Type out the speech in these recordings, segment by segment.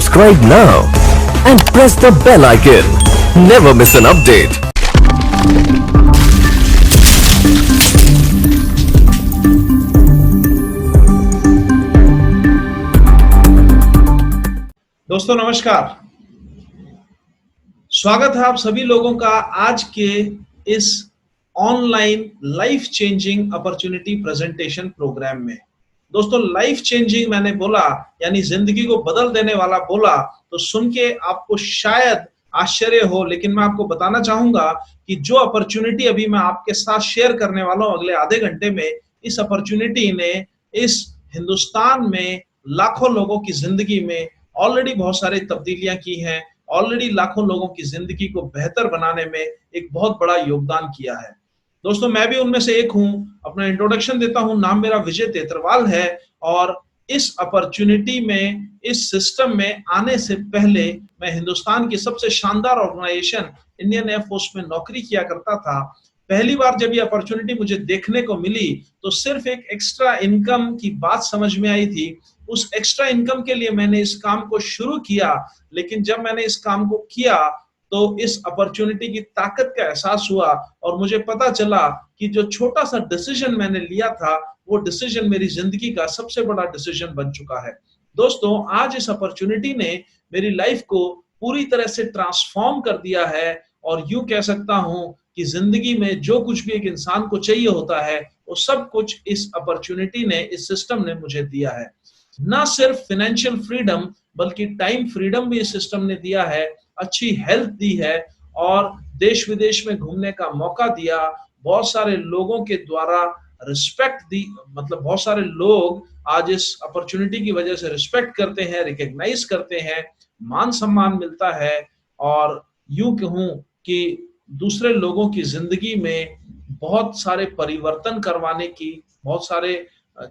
Subscribe now and press the bell icon. Never miss an update. दोस्तों नमस्कार, स्वागत है आप सभी लोगों का आज के इस online life changing opportunity presentation programme में। दोस्तों लाइफ चेंजिंग मैंने बोला यानी जिंदगी को बदल देने वाला बोला तो सुन के आपको शायद आश्चर्य हो, लेकिन मैं आपको बताना चाहूंगा कि जो अपॉर्चुनिटी अभी मैं आपके साथ शेयर करने वाला हूं अगले आधे घंटे में, इस अपॉर्चुनिटी ने इस हिंदुस्तान में लाखों लोगों की जिंदगी में ऑलरेडी बहुत सारी तब्दीलियां की हैं, ऑलरेडी लाखों लोगों की जिंदगी को बेहतर बनाने में एक बहुत बड़ा योगदान किया है। दोस्तों मैं भी उनमें से एक हूं। अपना इंट्रोडक्शन देता हूं, नाम मेरा विजय तेतरवाल है और इस अपॉर्चुनिटी में, इस सिस्टम में आने से पहले मैं हिंदुस्तान की सबसे शानदार ऑर्गेनाइजेशन इंडियन एयरफोर्स में नौकरी किया करता था। पहली बार जब ये अपॉर्चुनिटी मुझे देखने को मिली तो सिर्फ एक एक्स्ट्रा इनकम की बात समझ में आई थी। उस एक्स्ट्रा इनकम के लिए मैंने इस काम को शुरू किया, लेकिन जब मैंने इस काम को किया तो इस अपॉर्चुनिटी की ताकत का एहसास हुआ और मुझे पता चला कि जो छोटा सा डिसीजन मैंने लिया था वो डिसीजन मेरी जिंदगी का सबसे बड़ा डिसीजन बन चुका है। दोस्तों आज इस अपॉर्चुनिटी ने मेरी लाइफ को पूरी तरह से ट्रांसफॉर्म कर दिया है और यूं कह सकता हूं कि जिंदगी में जो कुछ भी एक इंसान को चाहिए होता है वो सब कुछ इस अपॉर्चुनिटी ने, इस सिस्टम ने मुझे दिया है। ना सिर्फ फाइनेंशियल फ्रीडम बल्कि टाइम फ्रीडम भी इस सिस्टम ने दिया है, अच्छी हेल्थ दी है और देश विदेश में घूमने का मौका दिया। बहुत सारे लोगों के द्वारा रिस्पेक्ट दी, मतलब बहुत सारे लोग आज इस अपॉर्चुनिटी की वजह से रिस्पेक्ट करते हैं, रिकॉग्नाइज करते हैं, मान सम्मान मिलता है और यूं कहूं कि दूसरे लोगों की जिंदगी में बहुत सारे परिवर्तन करवाने की, बहुत सारे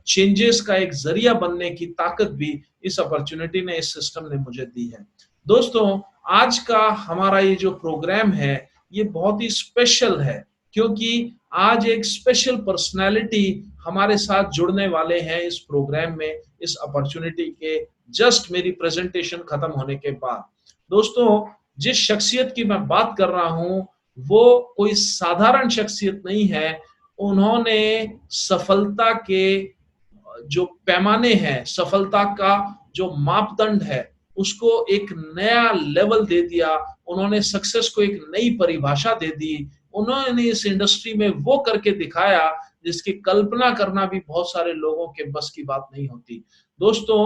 चेंजेस का एक जरिया बनने की ताकत भी इस अपॉर्चुनिटी ने, इस सिस्टम ने मुझे दी है। दोस्तों आज का हमारा ये जो प्रोग्राम है ये बहुत ही स्पेशल है क्योंकि आज एक स्पेशल पर्सनालिटी हमारे साथ जुड़ने वाले हैं इस प्रोग्राम में, इस अपॉर्चुनिटी के जस्ट मेरी प्रेजेंटेशन खत्म होने के बाद। दोस्तों जिस शख्सियत की मैं बात कर रहा हूं वो कोई साधारण शख्सियत नहीं है। उन्होंने सफलता के जो पैमाने हैं, सफलता का जो मापदंड है उसको एक नया लेवल दे दिया। उन्होंने सक्सेस को एक नई परिभाषा दे दी। उन्होंने इस इंडस्ट्री में वो करके दिखाया जिसकी कल्पना करना भी बहुत सारे लोगों के बस की बात नहीं होती। दोस्तों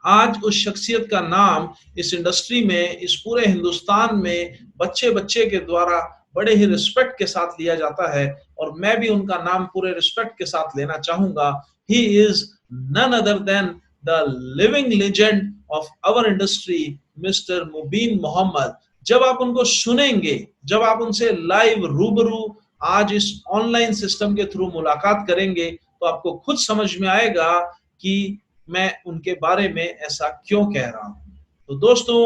आज उस शख्सियत का नाम इस इंडस्ट्री में, इस पूरे हिंदुस्तान में बच्चे बच्चे के द्वारा बड़े ही रिस्पेक्ट के साथ लिया जाता है और मैं भी उनका नाम पूरे रिस्पेक्ट के साथ लेना चाहूंगा। He is none other than the living legend of our industry, mister Mubeen Mohammad. जब आप उनको सुनेंगे, जब आप उनसे लाइव रूबरू आज इस ऑनलाइन सिस्टम के थ्रू मुलाकात करेंगे तो आपको खुद समझ में आएगा कि मैं उनके बारे में ऐसा क्यों कह रहा हूं। तो दोस्तों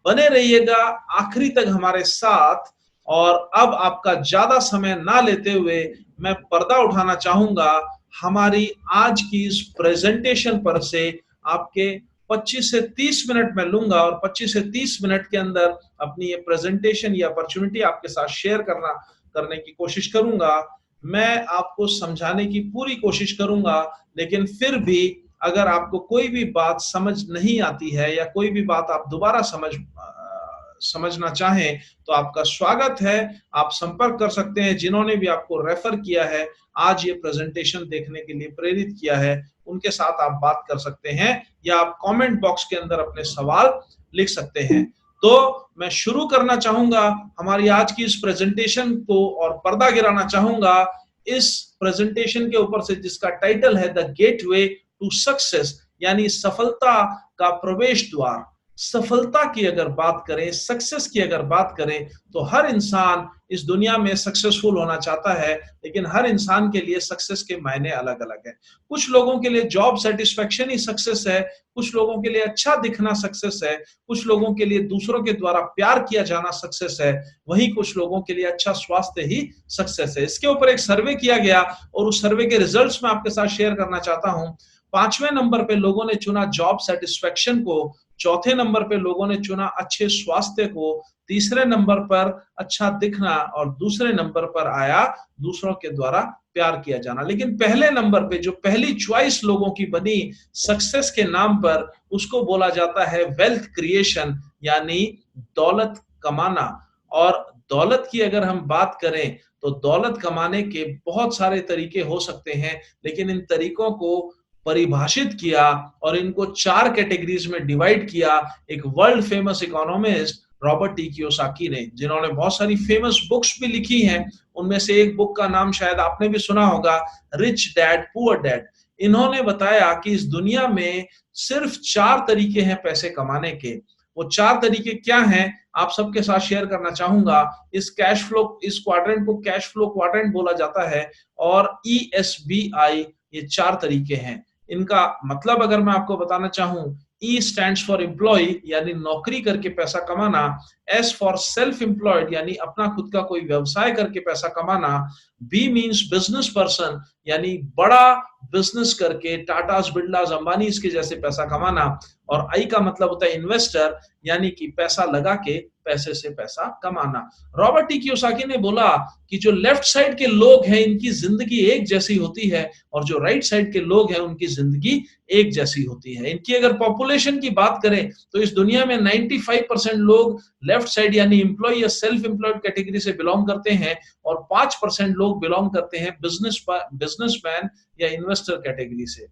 बने रहिएगा आखिरी तक हमारे साथ और अब आपका ज्यादा समय ना लेते हुए मैं पर्दा उठाना चाहूंगा हमारी आज की इस प्रेजेंटेशन पर से। आपके 25 से 30 मिनट मैं लूंगा और 25 से 30 मिनट के अंदर अपनी ये प्रेजेंटेशन या अपॉर्चुनिटी आपके साथ शेयर करने की कोशिश करूंगा। मैं आपको समझाने की पूरी कोशिश करूंगा, लेकिन फिर भी अगर आपको कोई भी बात समझ नहीं आती है या कोई भी बात आप दोबारा समझना चाहें तो आपका स्वागत है। आप संपर्क कर सकते हैं। जिन्होंने भी आपको रेफर किया है, आज ये प्रेजेंटेशन देखने के लिए प्रेरित किया है, उनके साथ आप बात कर सकते हैं या आप कमेंट बॉक्स के अंदर अपने सवाल लिख सकते हैं। तो मैं शुरू करना चाहूंगा हमारी आज की इस प्रेजेंटेशन को और पर्दा गिराना चाहूंगा इस प्रेजेंटेशन के ऊपर से जिसका टाइटल है द गेटवे टू सक्सेस, यानी सफलता का प्रवेश द्वार। सफलता की अगर बात करें, सक्सेस की अगर बात करें तो हर इंसान इस दुनिया में सक्सेसफुल होना चाहता है, लेकिन हर इंसान के लिए सक्सेस के मायने अलग अलग है। कुछ लोगों के लिए जॉब सेटिस्फेक्शन ही सक्सेस है, कुछ लोगों के लिए अच्छा दिखना सक्सेस है, कुछ लोगों के लिए दूसरों के द्वारा प्यार किया जाना सक्सेस है, वहीं कुछ लोगों के लिए अच्छा स्वास्थ्य ही सक्सेस है। इसके ऊपर एक सर्वे किया गया और उस सर्वे के रिजल्ट्स मैं आपके साथ शेयर करना चाहता हूं। 5वें नंबर पे लोगों ने चुना जॉब सेटिस्फेक्शन को, चौथे नंबर पे लोगों ने चुना अच्छे स्वास्थ्य को, तीसरे नंबर पर अच्छा दिखना और दूसरे नंबर पर आया दूसरों के द्वारा प्यार किया जाना। लेकिन पहले नंबर पे जो पहली चॉइस लोगों की बनी सक्सेस के नाम पर, उसको बोला जाता है वेल्थ क्रिएशन, यानी दौलत कमाना। और दौलत की अगर हम बात करें तो दौलत कमाने के बहुत सारे तरीके हो सकते हैं, लेकिन इन तरीकों को परिभाषित किया और इनको 4 कैटेगरीज में डिवाइड किया एक world famous economist Robert T Kiyosaki ने, जिन्होंने बहुत सारी फेमस बुक्स भी लिखी हैं। उनमें से एक बुक का नाम शायद आपने भी सुना होगा, रिच डैड पुअर डैड। इन्होंने बताया कि इस दुनिया में सिर्फ 4 तरीके हैं पैसे कमाने के। वो 4 तरीके क्या हैं, आप सबके साथ शेयर करना चाहूंगा। इस क्वाड्रेंट को कैश फ्लो क्वाड्रेंट बोला जाता है और ESBI, ये 4 तरीके हैं। इनका मतलब अगर मैं आपको बताना चाहूं, E स्टैंड्स फॉर एम्प्लॉय, यानी नौकरी करके पैसा कमाना। S फॉर सेल्फ एम्प्लॉयड, यानी अपना खुद का कोई व्यवसाय करके पैसा कमाना। B मींस बिजनेस पर्सन, यानी बड़ा बिजनेस करके टाटास, बिरलास, अंबानीज के जैसे पैसा कमाना। और I का मतलब होता है इन्वेस्टर, यानी कि पैसा लगा के पैसे से पैसा कमाना। रॉबर्ट टी कियोसाकी ने बोला कि जो लेफ्ट साइड के लोग हैं इनकी जिंदगी एक जैसी होती है और जो राइट साइड के लोग हैं उनकी जिंदगी एक जैसी होती है। इनकी अगर पॉपुलेशन की बात करें तो इस दुनिया में 95% लोग लेफ्ट साइड यानी एम्प्लॉय या सेल्फ एम्प्लॉयड कैटेगरी से बिलोंग करते हैं और 5% लोग बिलोंग करते हैं बिजनेसमैन या इन्वेस्टर कैटेगरी से।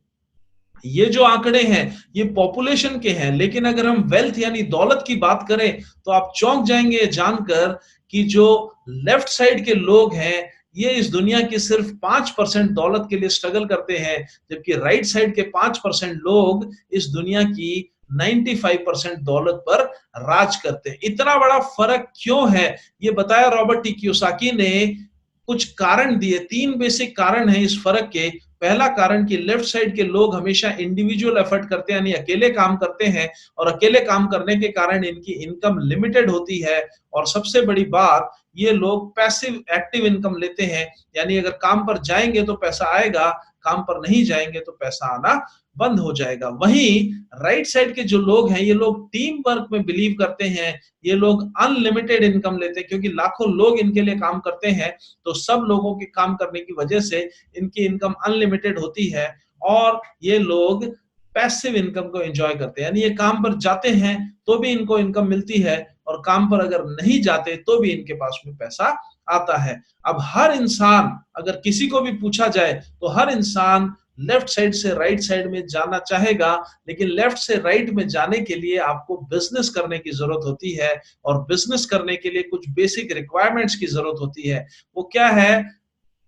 ये जो आंकड़े हैं ये पॉपुलेशन के हैं, लेकिन अगर हम वेल्थ यानी दौलत की बात करें तो आप चौंक जाएंगे जानकर कि जो लेफ्ट साइड के लोग हैं ये इस दुनिया की सिर्फ 5% दौलत के लिए स्ट्रगल करते हैं, जबकि राइट साइड के 5% लोग इस दुनिया की 95% दौलत पर राज करते हैं। इतना बड़ा फर्क क्यों है ये बताया रॉबर्ट टी कियोसाकी ने। कुछ कारण दिए, 3 बेसिक कारण हैं इस फर्क के। पहला कारण कि लेफ्ट साइड के लोग हमेशा इंडिविजुअल एफर्ट करते हैं, यानी अकेले काम करते हैं और अकेले काम करने के कारण इनकी इनकम लिमिटेड होती है। और सबसे बड़ी बात, ये लोग पैसिव एक्टिव इनकम लेते हैं, यानी अगर काम पर जाएंगे तो पैसा आएगा, काम पर नहीं जाएंगे तो पैसा आना बंद हो जाएगा। वहीं राइट साइड के जो लोग हैं ये लोग टीम वर्क में बिलीव करते हैं, ये लोग अनलिमिटेड इनकम लेते हैं, क्योंकि लाखों लोग इनके लिए काम करते हैं तो सब लोगों के काम करने की वजह से इनकी इनकम अनलिमिटेड होती है। और ये लोग पैसिव इनकम को एंजॉय करते हैं, यानी ये काम पर जाते हैं तो भी इनको इनकम मिलती है और काम पर अगर नहीं जाते तो भी इनके पास में पैसा आता है। अब हर इंसान, अगर किसी को भी पूछा जाए तो हर इंसान लेफ्ट साइड से राइट साइड में जाना चाहेगा, लेकिन लेफ्ट से राइट में जाने के लिए आपको बिजनेस करने की जरूरत होती है और बिजनेस करने के लिए कुछ बेसिक रिक्वायरमेंट्स की जरूरत होती है। वो क्या है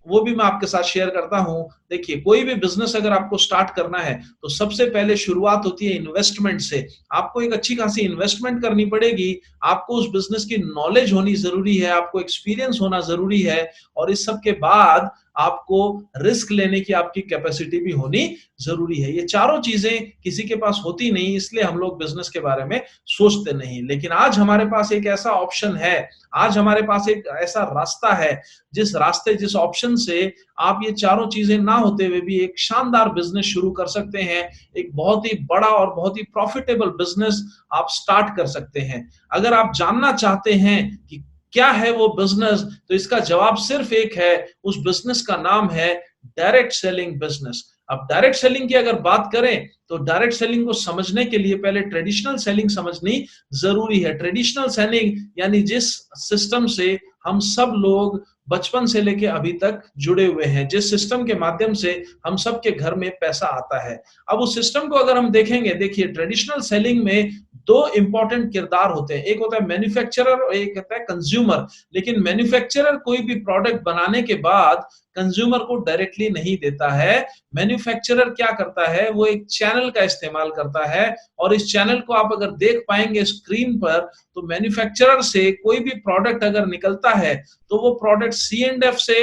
वो भी मैं आपके साथ शेयर करता हूं। देखिए, कोई भी बिजनेस अगर आपको स्टार्ट करना है तो सबसे पहले शुरुआत होती है इन्वेस्टमेंट से। आपको एक अच्छी खासी इन्वेस्टमेंट करनी पड़ेगी, आपको उस बिजनेस की नॉलेज होनी जरूरी है, आपको एक्सपीरियंस होना जरूरी है और इस सब के बाद आपको रिस्क लेने की आपकी कैपेसिटी भी होनी जरूरी है। ये चारों चीजें किसी के पास होती नहीं, इसलिए हम लोग बिजनेस के बारे में सोचते नहीं। लेकिन आज हमारे पास एक ऐसा ऑप्शन है, आज हमारे पास एक ऐसा रास्ता है जिस ऑप्शन से आप ये चारों चीजें ना होते हुए भी एक शानदार बिजनेस शुरू कर सकते हैं। एक बहुत ही बड़ा और बहुत ही प्रॉफिटेबल बिजनेस आप स्टार्ट कर सकते हैं। अगर आप जानना चाहते हैं कि क्या है वो बिजनेस, तो इसका जवाब सिर्फ एक है, उस बिजनेस का नाम है डायरेक्ट सेलिंग बिजनेस। अब डायरेक्ट सेलिंग की अगर बात करें तो डायरेक्ट सेलिंग को समझने के लिए पहले ट्रेडिशनल सेलिंग समझनी जरूरी है। ट्रेडिशनल सेलिंग यानी जिस सिस्टम से हम सब लोग बचपन से लेके अभी तक जुड़े हुए हैं, जिस सिस्टम के माध्यम से हम सब के घर में पैसा आता है। अब उस सिस्टम को अगर हम देखेंगे, देखिए ट्रेडिशनल सेलिंग में 2 इंपॉर्टेंट किरदार होते हैं, एक होता है मैन्युफैक्चरर और एक होता है कंज्यूमर। लेकिन मैन्युफैक्चरर कोई भी प्रोडक्ट बनाने के बाद कंज्यूमर को डायरेक्टली नहीं देता है। मैन्युफैक्चरर क्या करता है, वो एक चैनल का इस्तेमाल करता है और इस चैनल को आप अगर देख पाएंगे स्क्रीन पर, तो मैन्युफैक्चरर से कोई भी प्रोडक्ट अगर निकलता है तो वो प्रोडक्ट C&F से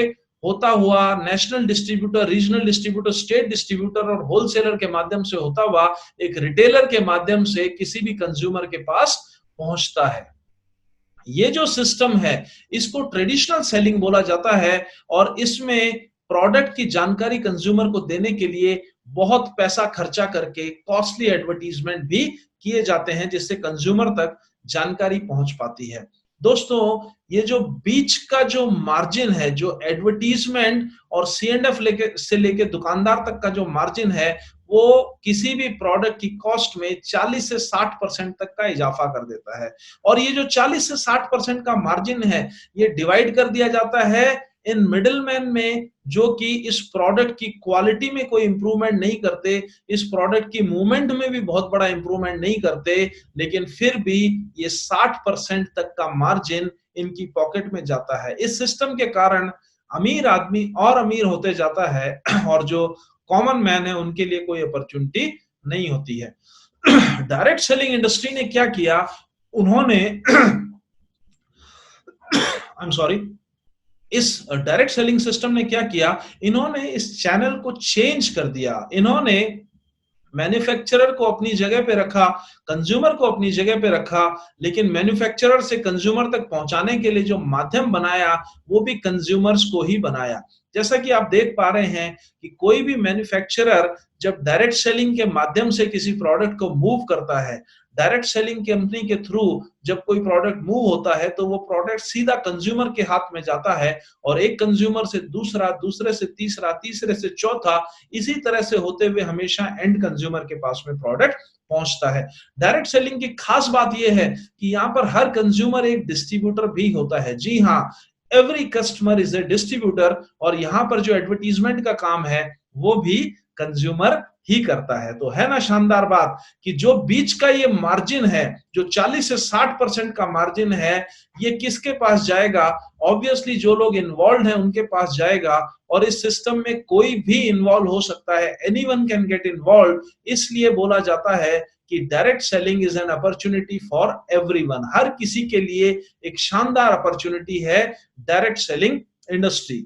होता हुआ national distributor, regional distributor, state distributor और होलसेलर के माध्यम से होता हुआ एक रिटेलर के माध्यम से किसी भी कंज्यूमर के पास पहुंचता है। ये जो सिस्टम है इसको ट्रेडिशनल सेलिंग बोला जाता है और इसमें प्रोडक्ट की जानकारी कंज्यूमर को देने के लिए बहुत पैसा खर्चा करके कॉस्टली एडवर्टीजमेंट भी किए जाते हैं जिससे कंज्यूमर तक जानकारी पहुंच पाती है। दोस्तों, ये जो बीच का जो मार्जिन है, जो एडवर्टीजमेंट और C&F लेके दुकानदार तक का जो मार्जिन है, वो किसी भी प्रोडक्ट की कॉस्ट में 40 से 60% तक का इजाफा कर देता है। और ये जो 40 से 60% का मार्जिन है, ये डिवाइड कर दिया जाता है इन मिडिलमैन में, जो कि इस प्रोडक्ट की क्वालिटी में कोई इंप्रूवमेंट नहीं करते, इस प्रोडक्ट की मूवमेंट में भी बहुत बड़ा इंप्रूवमेंट नहीं करते, लेकिन फिर भी ये 60% तक का मार्जिन इनकी पॉकेट में जाता है। इस सिस्टम के कारण अमीर आदमी और अमीर होते जाता है और जो कॉमन मैन है उनके लिए कोई अपॉर्चुनिटी नहीं होती है। डायरेक्ट सेलिंग इंडस्ट्री ने क्या किया, उन्होंने आई एम सॉरी, इस डायरेक्ट सेलिंग सिस्टम ने क्या किया, इन्होंने इस चैनल को चेंज कर दिया। इन्होंने मैन्युफैक्चरर को अपनी जगह पे रखा, कंज्यूमर को अपनी जगह पे रखा, लेकिन मैन्युफैक्चरर से कंज्यूमर तक पहुंचाने के लिए जो माध्यम बनाया वो भी कंज्यूमर्स को ही बनाया। जैसा कि आप देख पा रहे हैं कि कोई भी मैन्युफैक्चरर जब डायरेक्ट सेलिंग के माध्यम से किसी प्रोडक्ट को मूव करता है, डायरेक्ट सेलिंग कंपनी के थ्रू जब कोई प्रोडक्ट मूव होता है तो वो प्रोडक्ट सीधा कंज्यूमर के हाथ में जाता है और एक कंज्यूमर से दूसरा, दूसरे से तीसरा, तीसरे से चौथा, इसी तरह से होते हुए हमेशा एंड कंज्यूमर के पास में प्रोडक्ट पहुंचता है। डायरेक्ट सेलिंग की खास बात यह है कि यहाँ पर हर कंज्यूमर एक डिस्ट्रीब्यूटर भी होता है। जी हाँ, every customer is a distributor, और यहाँ पर जो एडवर्टीजमेंट का काम है वो भी कंज्यूमर ही करता है। तो है ना शानदार बात कि जो बीच का ये मार्जिन है, जो 40 से 60% का मार्जिन है, ये किसके पास जाएगा? ऑब्वियसली जो लोग इन्वॉल्व हैं उनके पास जाएगा, और इस सिस्टम में कोई भी इन्वॉल्व हो सकता है, एनीवन कैन गेट इन्वॉल्व। इसलिए बोला जाता है कि direct selling is an opportunity for everyone. हर किसी के लिए एक शानदार अपॉर्चुनिटी है डायरेक्ट सेलिंग इंडस्ट्री।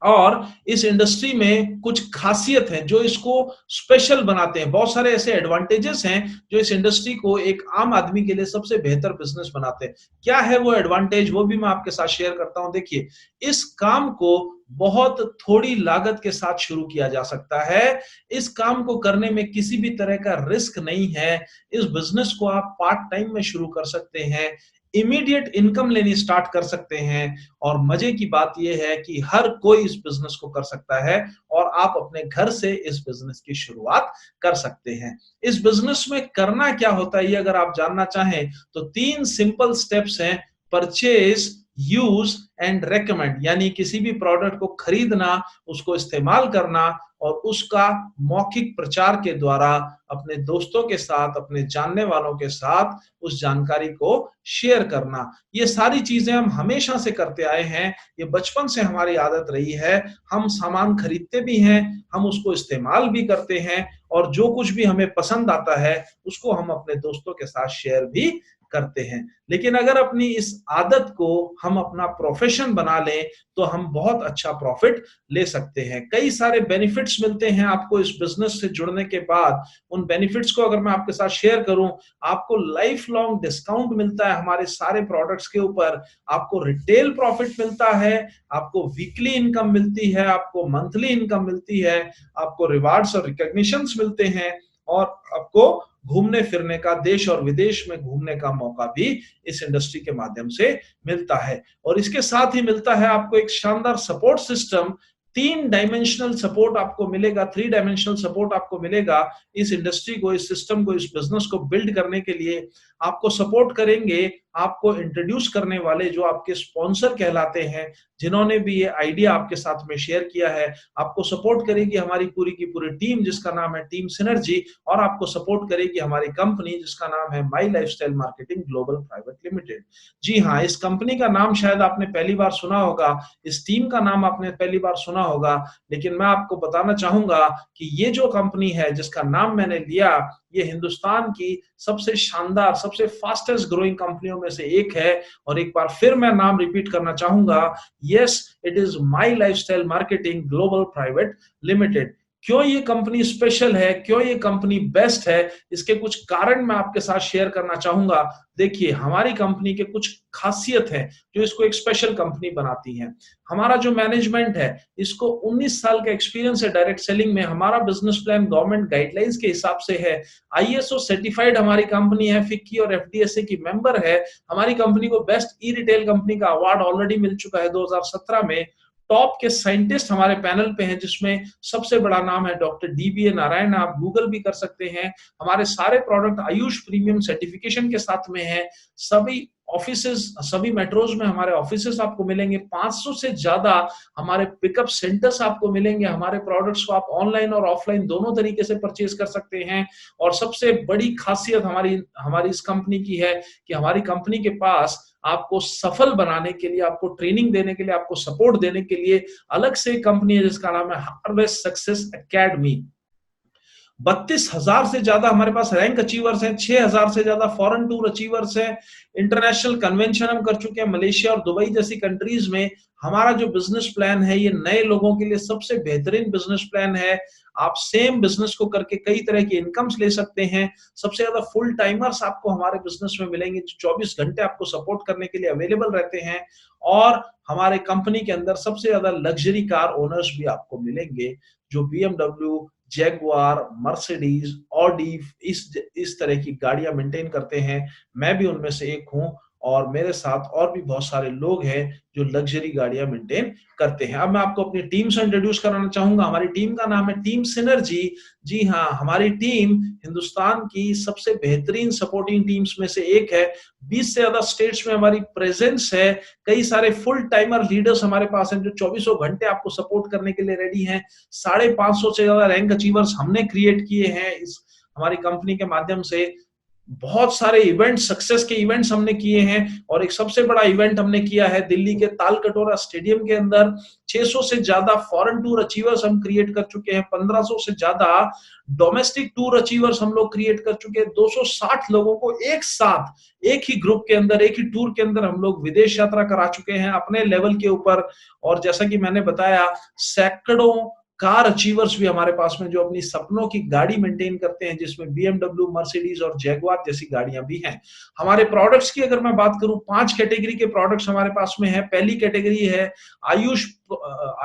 और इस इंडस्ट्री में कुछ खासियत है जो इसको स्पेशल बनाते हैं। बहुत सारे ऐसे एडवांटेजेस हैं जो इस इंडस्ट्री को एक आम आदमी के लिए सबसे बेहतर बिजनेस बनाते हैं। क्या है वो एडवांटेज, वो भी मैं आपके साथ शेयर करता हूं। देखिए, इस काम को बहुत थोड़ी लागत के साथ शुरू किया जा सकता है। इस काम को करने में किसी भी तरह का रिस्क नहीं है। इस बिजनेस को आप पार्ट टाइम में शुरू कर सकते हैं, इमीडिएट इनकम लेनी स्टार्ट कर सकते हैं, और मजे की बात यह है कि हर कोई इस बिजनेस को कर सकता है और आप अपने घर से इस बिजनेस की शुरुआत कर सकते हैं। इस बिजनेस में करना क्या होता है ये अगर आप जानना चाहें तो 3 सिंपल स्टेप्स हैं। परचेज, यूज एंड रेकमेंड, यानी किसी भी प्रोडक्ट को खरीदना, उसको इस्तेमाल करना और उसका मौखिक प्रचार के द्वारा अपने दोस्तों के साथ, अपने जानने वालों के साथ उस जानकारी को शेयर करना। ये सारी चीजें हम हमेशा से करते आए हैं, ये बचपन से हमारी आदत रही है। हम सामान खरीदते भी हैं, हम उसको इस्तेमाल भी करते हैं, और जो कुछ भी हमें पसंद आता है उसको हम अपने दोस्तों के साथ शेयर भी करते हैं। लेकिन अगर अपनी इस आदत को हम अपना प्रोफेशन बना लें तो हम बहुत अच्छा प्रॉफिट ले सकते हैं। कई सारे बेनिफिट्स मिलते हैं आपको इस बिजनेस से जुड़ने के बाद। उन बेनिफिट्स को अगर मैं आपके साथ शेयर करूं, आपको लाइफ लॉन्ग डिस्काउंट मिलता है हमारे सारे प्रोडक्ट्स के ऊपर, आपको रिटेल प्रॉफिट मिलता है, आपको वीकली इनकम मिलती है, आपको मंथली इनकम मिलती है, आपको रिवार्ड्स और रिकॉग्निशंस मिलते हैं, और आपको घूमने फिरने का, देश और विदेश में घूमने का मौका भी इस इंडस्ट्री के माध्यम से मिलता है। और इसके साथ ही मिलता है आपको एक शानदार सपोर्ट सिस्टम। 3 डायमेंशनल सपोर्ट आपको मिलेगा, 3 डायमेंशनल सपोर्ट आपको मिलेगा इस इंडस्ट्री को, इस सिस्टम को, इस बिजनेस को बिल्ड करने के लिए। आपको सपोर्ट करेंगे आपको इंट्रोड्यूस करने वाले जो आपके स्पॉन्सर कहलाते हैं, जिन्होंने भी ये आइडिया आपके साथ में शेयर किया है। आपको सपोर्ट करेगी हमारी पूरी की पूरी टीम जिसका नाम है टीम सिनर्जी, और आपको सपोर्ट करेगी हमारी कंपनी जिसका नाम है my lifestyle marketing global private limited. जी हाँ, इस कंपनी का नाम शायद आपने पहली बार सुना होगा, इस टीम का नाम आपने पहली बार सुना होगा, लेकिन मैं आपको बताना चाहूंगा कि ये जो कंपनी है जिसका नाम मैंने लिया, ये हिंदुस्तान की सबसे शानदार, सबसे फास्टेस्ट ग्रोइंग कंपनियों में से एक है। और एक बार फिर मैं नाम रिपीट करना चाहूंगा, yes, it is my lifestyle marketing global private limited. क्यों ये कंपनी स्पेशल है, क्यों ये कंपनी बेस्ट है, इसके कुछ कारण मैं आपके साथ शेयर करना चाहूंगा। देखिए, हमारी कंपनी के कुछ खासियत है जो इसको एक स्पेशल कंपनी बनाती है। हमारा जो मैनेजमेंट है, इसको 19 साल का एक्सपीरियंस है डायरेक्ट सेलिंग में। हमारा बिजनेस प्लान गवर्नमेंट गाइडलाइंस के हिसाब से है। आईएसओ सर्टिफाइड हमारी कंपनी है, फिक्की और एफडीएसए की मेंबर है। हमारी कंपनी को बेस्ट ई रिटेल कंपनी का अवार्ड ऑलरेडी मिल चुका है 2017 में। टॉप के साइंटिस्ट हमारे पैनल पे हैं, जिसमें सबसे बड़ा नाम है डॉक्टर डीबीए नारायण। आप गूगल भी कर सकते हैं। हमारे सारे प्रोडक्ट आयुष प्रीमियम सर्टिफिकेशन के साथ में है। सभी ऑफिसेस, सभी मेट्रोज में हमारे ऑफिसेस आपको मिलेंगे। 500 से ज्यादा हमारे पिकअप सेंटर्स आपको मिलेंगे। हमारे प्रोडक्ट्स को आप ऑनलाइन और ऑफलाइन दोनों तरीके से परचेज कर सकते हैं। और सबसे बड़ी खासियत हमारी हमारी इस कंपनी की है कि हमारी कंपनी के पास आपको सफल बनाने के लिए, आपको ट्रेनिंग देने के लिए, आपको सपोर्ट देने के लिए अलग से एक कंपनी है जिसका नाम है हार्वेस्ट सक्सेस एकेडमी। 32,000 से ज्यादा हमारे पास रैंक अचीवर्स हैं, 6,000 से ज्यादा फॉरेन टूर अचीवर्स हैं। इंटरनेशनल कन्वेंशन हम कर चुके हैं मलेशिया और दुबई जैसी कंट्रीज में। हमारा जो बिजनेस प्लान है, ये नए लोगों के लिए सबसे बेहतरीन बिजनेस प्लान है। आप सेम बिजनेस को करके कई तरह की इनकम्स ले सकते हैं। सबसे ज्यादा फुल टाइमर्स आपको हमारे बिजनेस में मिलेंगे जो 24 घंटे आपको सपोर्ट करने के लिए अवेलेबल रहते हैं। और हमारे कंपनी के अंदर सबसे ज्यादा लग्जरी कार ओनर्स भी आपको मिलेंगे जो बीएमडब्ल्यू, जैगुआर, मर्सिडीज, ऑडी इस तरह की गाड़ियां मेंटेन करते हैं। मैं भी उनमें से एक हूं और मेरे साथ और भी बहुत सारे लोग हैं जो लग्जरी गाड़ियां मेंटेन करते हैं। अब मैं आपको अपनी टीम से इंट्रोड्यूस कराना चाहूंगा। हमारी टीम का नाम है टीम सिनर्जी। जी हाँ, हमारी टीम हिंदुस्तान की सबसे बेहतरीन सपोर्टिंग टीम्स में से एक है। 20 से ज्यादा स्टेट्स में हमारी प्रेजेंस है। कई सारे फुल टाइमर लीडर्स हमारे पास हैं जो 24 घंटे आपको सपोर्ट करने के लिए रेडी हैं। 550 से ज्यादा रैंक अचीवर्स हमने क्रिएट किए हैं इस हमारी कंपनी के माध्यम से। बहुत सारे इवेंट, सक्सेस के इवेंट्स हमने किए हैं और एक सबसे बड़ा इवेंट हमने किया है दिल्ली के तालकटोरा स्टेडियम के अंदर। 600 से ज्यादा फॉरेन टूर अचीवर्स हम क्रिएट कर चुके हैं। 1500 से ज्यादा डोमेस्टिक टूर अचीवर्स हम लोग क्रिएट कर चुके हैं। 260 लोगों को एक साथ एक ही ग्रुप के अंदर, एक ही टूर के अंदर हम लोग विदेश यात्रा करा चुके हैं अपने लेवल के ऊपर। और जैसा कि मैंने बताया, सैकड़ों कार अचीवर्स भी हमारे पास में जो अपनी सपनों की गाड़ी मेंटेन करते हैं, जिसमें बीएमडब्ल्यू, मर्सिडीज और जैगुआर जैसी गाड़ियां भी हैं। हमारे प्रोडक्ट्स की अगर मैं बात करूं, 5 कैटेगरी के प्रोडक्ट्स हमारे पास में है। पहली कैटेगरी है आयुष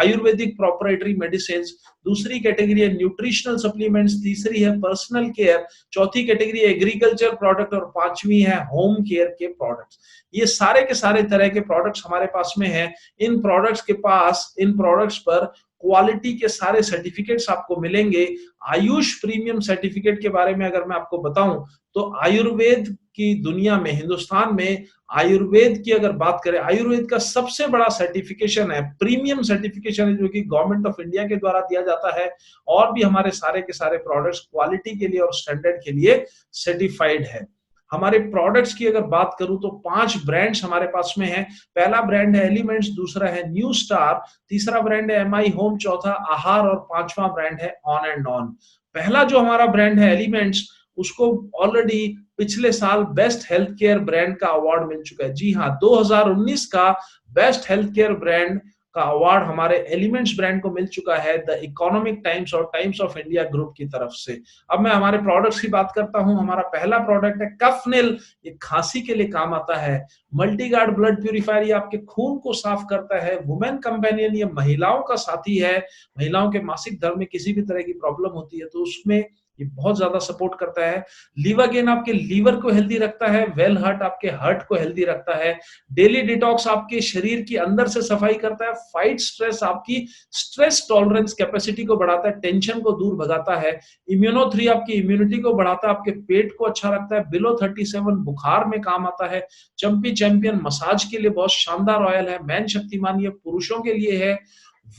आयुर्वेदिक प्रोप्राइटरी मेडिसिन। दूसरी कैटेगरी है न्यूट्रिशनल सप्लीमेंट्स। तीसरी है पर्सनल केयर। चौथी कैटेगरी एग्रीकल्चर प्रोडक्ट और पांचवी है होम केयर के प्रोडक्ट्स। ये सारे के सारे तरह के प्रोडक्ट्स हमारे पास में है। इन प्रोडक्ट्स पर क्वालिटी के सारे सर्टिफिकेट्स आपको मिलेंगे। आयुष प्रीमियम सर्टिफिकेट के बारे में अगर मैं आपको बताऊं तो आयुर्वेद की दुनिया में, हिंदुस्तान में आयुर्वेद की अगर बात करें, आयुर्वेद का सबसे बड़ा सर्टिफिकेशन है, प्रीमियम सर्टिफिकेशन है, जो कि गवर्नमेंट ऑफ इंडिया के द्वारा दिया जाता है। और भी हमारे सारे के सारे प्रोडक्ट्स क्वालिटी के लिए और स्टैंडर्ड के लिए सर्टिफाइड है। हमारे प्रोडक्ट्स की अगर बात करूं तो 5 ब्रांड्स हमारे पास में है। पहला ब्रांड है एलिमेंट्स, दूसरा है न्यू स्टार, तीसरा ब्रांड है एमआई होम, चौथा आहार और पांचवा ब्रांड है ऑन एंड ऑन। पहला जो हमारा ब्रांड है एलिमेंट्स, उसको ऑलरेडी पिछले साल बेस्ट हेल्थ केयर ब्रांड का अवार्ड मिल चुका है। जी हाँ, 2019 का बेस्ट हेल्थ केयर ब्रांड का अवार्ड हमारे एलिमेंट्स ब्रांड को मिल चुका है द इकोनॉमिक टाइम्स और टाइम्स ऑफ इंडिया ग्रुप की तरफ से। अब मैं हमारे प्रोडक्ट्स की बात करता हूं। हमारा पहला प्रोडक्ट है कफनिल। ये खांसी के लिए काम आता है। मल्टीगार्ड ब्लड प्यूरिफायर, ये आपके खून को साफ करता है। वुमेन कंपेनियन, ये महिलाओं का साथी है। महिलाओं के मासिक धर्म में किसी भी तरह की प्रॉब्लम होती है तो उसमें ये बहुत ज्यादा सपोर्ट करता है। लीवागेन आपके लीवर को हेल्दी रखता है। वेल हार्ट आपके हार्ट को हेल्दी रखता है। डेली डिटॉक्स आपके शरीर की अंदर से सफाई करता है। फाइट स्ट्रेस आपकी स्ट्रेस टॉलरेंस कैपेसिटी को बढ़ाता है, टेंशन को दूर भगाता है। इम्यूनो 3 आपकी इम्यूनिटी को बढ़ाता है, आपके पेट को अच्छा रखता है। बिलो 37 बुखार में काम आता है। चंपी चैंपियन मसाज के लिए बहुत शानदार ऑयल है। मैन शक्तिमान ये पुरुषों के लिए है।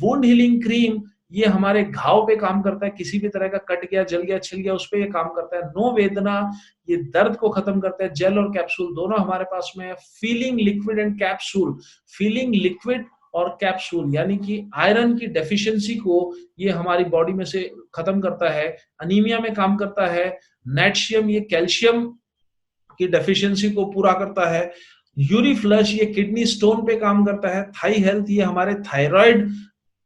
वुंड हीलिंग क्रीम, ये हमारे घाव पे काम करता है। किसी भी तरह का कट गया, जल गया, छिल गया, उस पे ये काम करता है। नो वेदना, ये दर्द को खत्म करता है। जेल और कैप्सूल दोनों हमारे पास में है। Feeling liquid and capsule, feeling liquid और कैप्सूल यानी कि आयरन की डेफिशिएंसी को ये हमारी बॉडी में से खत्म करता है। अनीमिया में काम करता है। नेट्शियम, ये कैल्शियम की डेफिशिएंसी को पूरा करता है। यूरी फ्लश, ये किडनी स्टोन पे काम करता है। थाई हेल्थ, ये हमारे थायराइड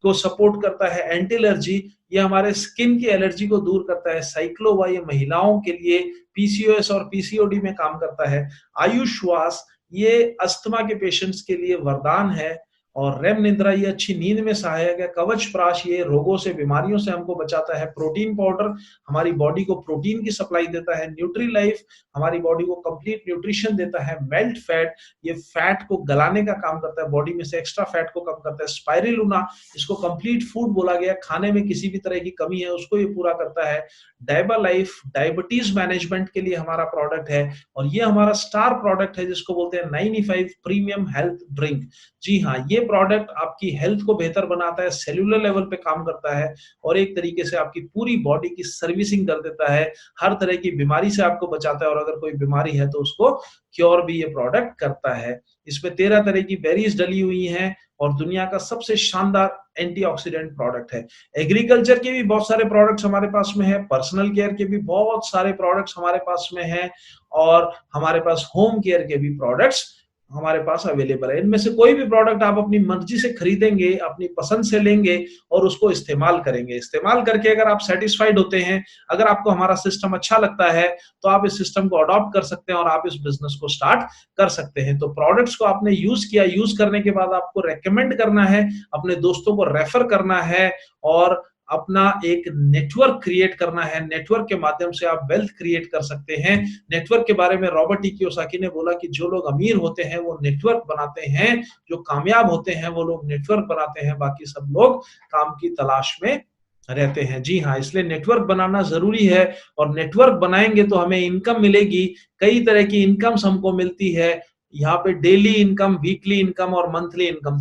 को सपोर्ट करता है, एंटी एलर्जी ये हमारे स्किन की एलर्जी को दूर करता है, साइक्लोवा ये महिलाओं के लिए पीसीओएस और पीसीओडी में काम करता है, आयुष श्वास ये अस्थमा के पेशेंट्स के लिए वरदान है, और रेम निद्रा ये अच्छी नींद में सहायक है, कवच प्राश ये रोगों से बीमारियों से हमको बचाता है, प्रोटीन पाउडर हमारी बॉडी को प्रोटीन की सप्लाई देता है, न्यूट्री लाइफ हमारी बॉडी को कंप्लीट न्यूट्रिशन देता है, मेल्ट फैट ये फैट को गलाने का काम करता है, बॉडी में से एक्स्ट्रा फैट को कम करता है, स्पाइरुलिना इसको कंप्लीट फूड बोला गया, खाने में किसी भी तरह की कमी है उसको ये पूरा करता है, डायबा लाइफ डायबिटीज मैनेजमेंट के लिए हमारा प्रोडक्ट है, और ये हमारा स्टार प्रोडक्ट है जिसको बोलते हैं 95 प्रीमियम हेल्थ ड्रिंक। जी हाँ, ये प्रोडक्ट आपकी हेल्थ को बेहतर बनाता है, सेल्यूलर लेवल पे काम करता है, और एक तरीके से आपकी पूरी बॉडी की सर्विसिंग कर देता है, हर तरह की बीमारी से आपको बचाता है, और अगर कोई बीमारी है तो उसको क्योर भी ये प्रोडक्ट करता है। इसमें 13 तरह की बेरीज डली हुई हैं, और दुनिया का सबसे शानदार एंटीऑक्सीडेंट प्रोडक्ट है। एग्रीकल्चर के भी बहुत सारे प्रोडक्ट्स हमारे पास में है, पर्सनल केयर के भी बहुत सारे प्रोडक्ट्स हमारे पास में हैं, और हमारे पास होम केयर के भी प्रोडक्ट्स हमारे पास अवेलेबल है। इनमें से कोई भी प्रोडक्ट आप अपनी मर्जी से खरीदेंगे, अपनी पसंद से लेंगे और उसको इस्तेमाल करेंगे। इस्तेमाल करके अगर आप सेटिस्फाइड होते हैं, अगर आपको हमारा सिस्टम अच्छा लगता है, तो आप इस सिस्टम को अडॉप्ट कर सकते हैं और आप इस बिजनेस को स्टार्ट कर सकते हैं। तो प्रोडक्ट्स को आपने यूज किया, यूज करने के बाद आपको रेकमेंड करना है, अपने दोस्तों को रेफर करना है, और अपना एक नेटवर्क क्रिएट करना है। नेटवर्क के माध्यम से आप वेल्थ क्रिएट कर सकते हैं। नेटवर्क के बारे में रॉबर्ट टी कियोसाकी ने बोला कि जो लोग अमीर होते हैं वो नेटवर्क बनाते हैं, जो कामयाब होते हैं वो लोग नेटवर्क बनाते हैं, बाकी सब लोग काम की तलाश में रहते हैं। जी हाँ, इसलिए नेटवर्क बनाना जरूरी है, और नेटवर्क बनाएंगे तो हमें इनकम मिलेगी। कई तरह की इनकम्स हमको मिलती है यहाँ पे, डेली इनकम, वीकली इनकम और मंथली इनकम,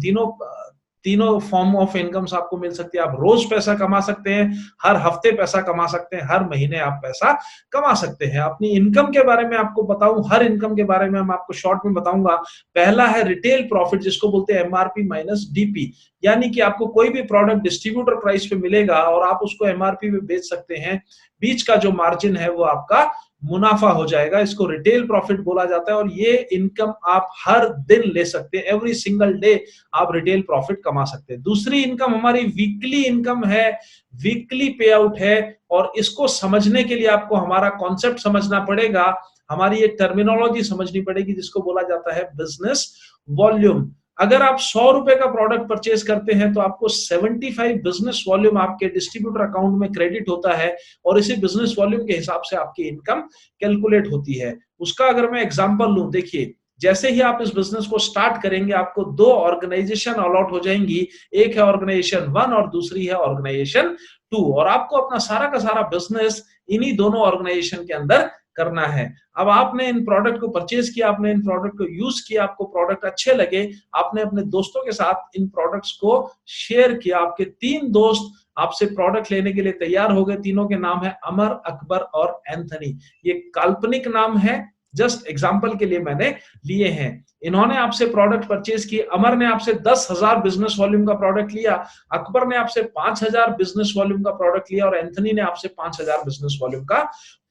तीनों फॉर्म ऑफ इनकम्स आपको मिल सकती है। आप रोज पैसा कमा सकते हैं, हर हफ्ते पैसा कमा सकते हैं, हर महीने आप पैसा कमा सकते हैं। अपनी इनकम के बारे में आपको बताऊं, हर इनकम के बारे में मैं आपको शॉर्ट में बताऊंगा। पहला है रिटेल प्रॉफिट, जिसको बोलते हैं एमआरपी माइनस डीपी, यानी कि आपको कोई भी प्रोडक्ट डिस्ट्रीब्यूटर प्राइस पे मिलेगा और आप उसको एमआरपी पे बेच सकते हैं, बीच का जो मार्जिन है वो आपका मुनाफा हो जाएगा। इसको रिटेल प्रॉफिट बोला जाता है, और ये इनकम आप हर दिन ले सकते हैं, एवरी सिंगल डे आप रिटेल प्रॉफिट कमा सकते हैं। दूसरी इनकम हमारी वीकली इनकम है, वीकली पे आउट है, और इसको समझने के लिए आपको हमारा कॉन्सेप्ट समझना पड़ेगा, हमारी एक टर्मिनोलॉजी समझनी पड़ेगी जिसको बोला जाता है बिजनेस वॉल्यूम। अगर आप 100 रुपए का प्रोडक्ट परचेज करते हैं तो आपको 75 बिजनेस वॉल्यूम आपके डिस्ट्रीब्यूटर अकाउंट में क्रेडिट होता है, और इसी बिजनेस वॉल्यूम के हिसाब से आपकी इनकम कैलकुलेट होती है। उसका अगर मैं एग्जांपल लूं, देखिए जैसे ही आप इस बिजनेस को स्टार्ट करेंगे आपको 2 ऑर्गेनाइजेशन अलॉट हो जाएंगी, एक है ऑर्गेनाइजेशन 1 और दूसरी है ऑर्गेनाइजेशन 2, और आपको अपना सारा का सारा बिजनेस इन्हीं दोनों ऑर्गेनाइजेशन के अंदर करना है। अब आपने इन प्रोडक्ट को परचेज किया, आपने इन प्रोडक्ट को यूज किया, आपको प्रोडक्ट अच्छे लगे, आपने अपने दोस्तों के साथ इन प्रोडक्ट्स को शेयर किया, आपके 3 दोस्त आपसे प्रोडक्ट लेने के लिए तैयार हो गए। तीनों के नाम है अमर, अकबर और एंथनी। ये काल्पनिक नाम है, जस्ट एग्जांपल के लिए मैंने लिए हैं। इन्होंने आपसे प्रोडक्ट परचेज किए। अमर ने आपसे 10,000 बिजनेस वॉल्यूम का प्रोडक्ट लिया, अकबर ने आपसे 5,000 बिजनेस वॉल्यूम का प्रोडक्ट लिया, और एंथनी ने आपसे 5,000 बिजनेस वॉल्यूम का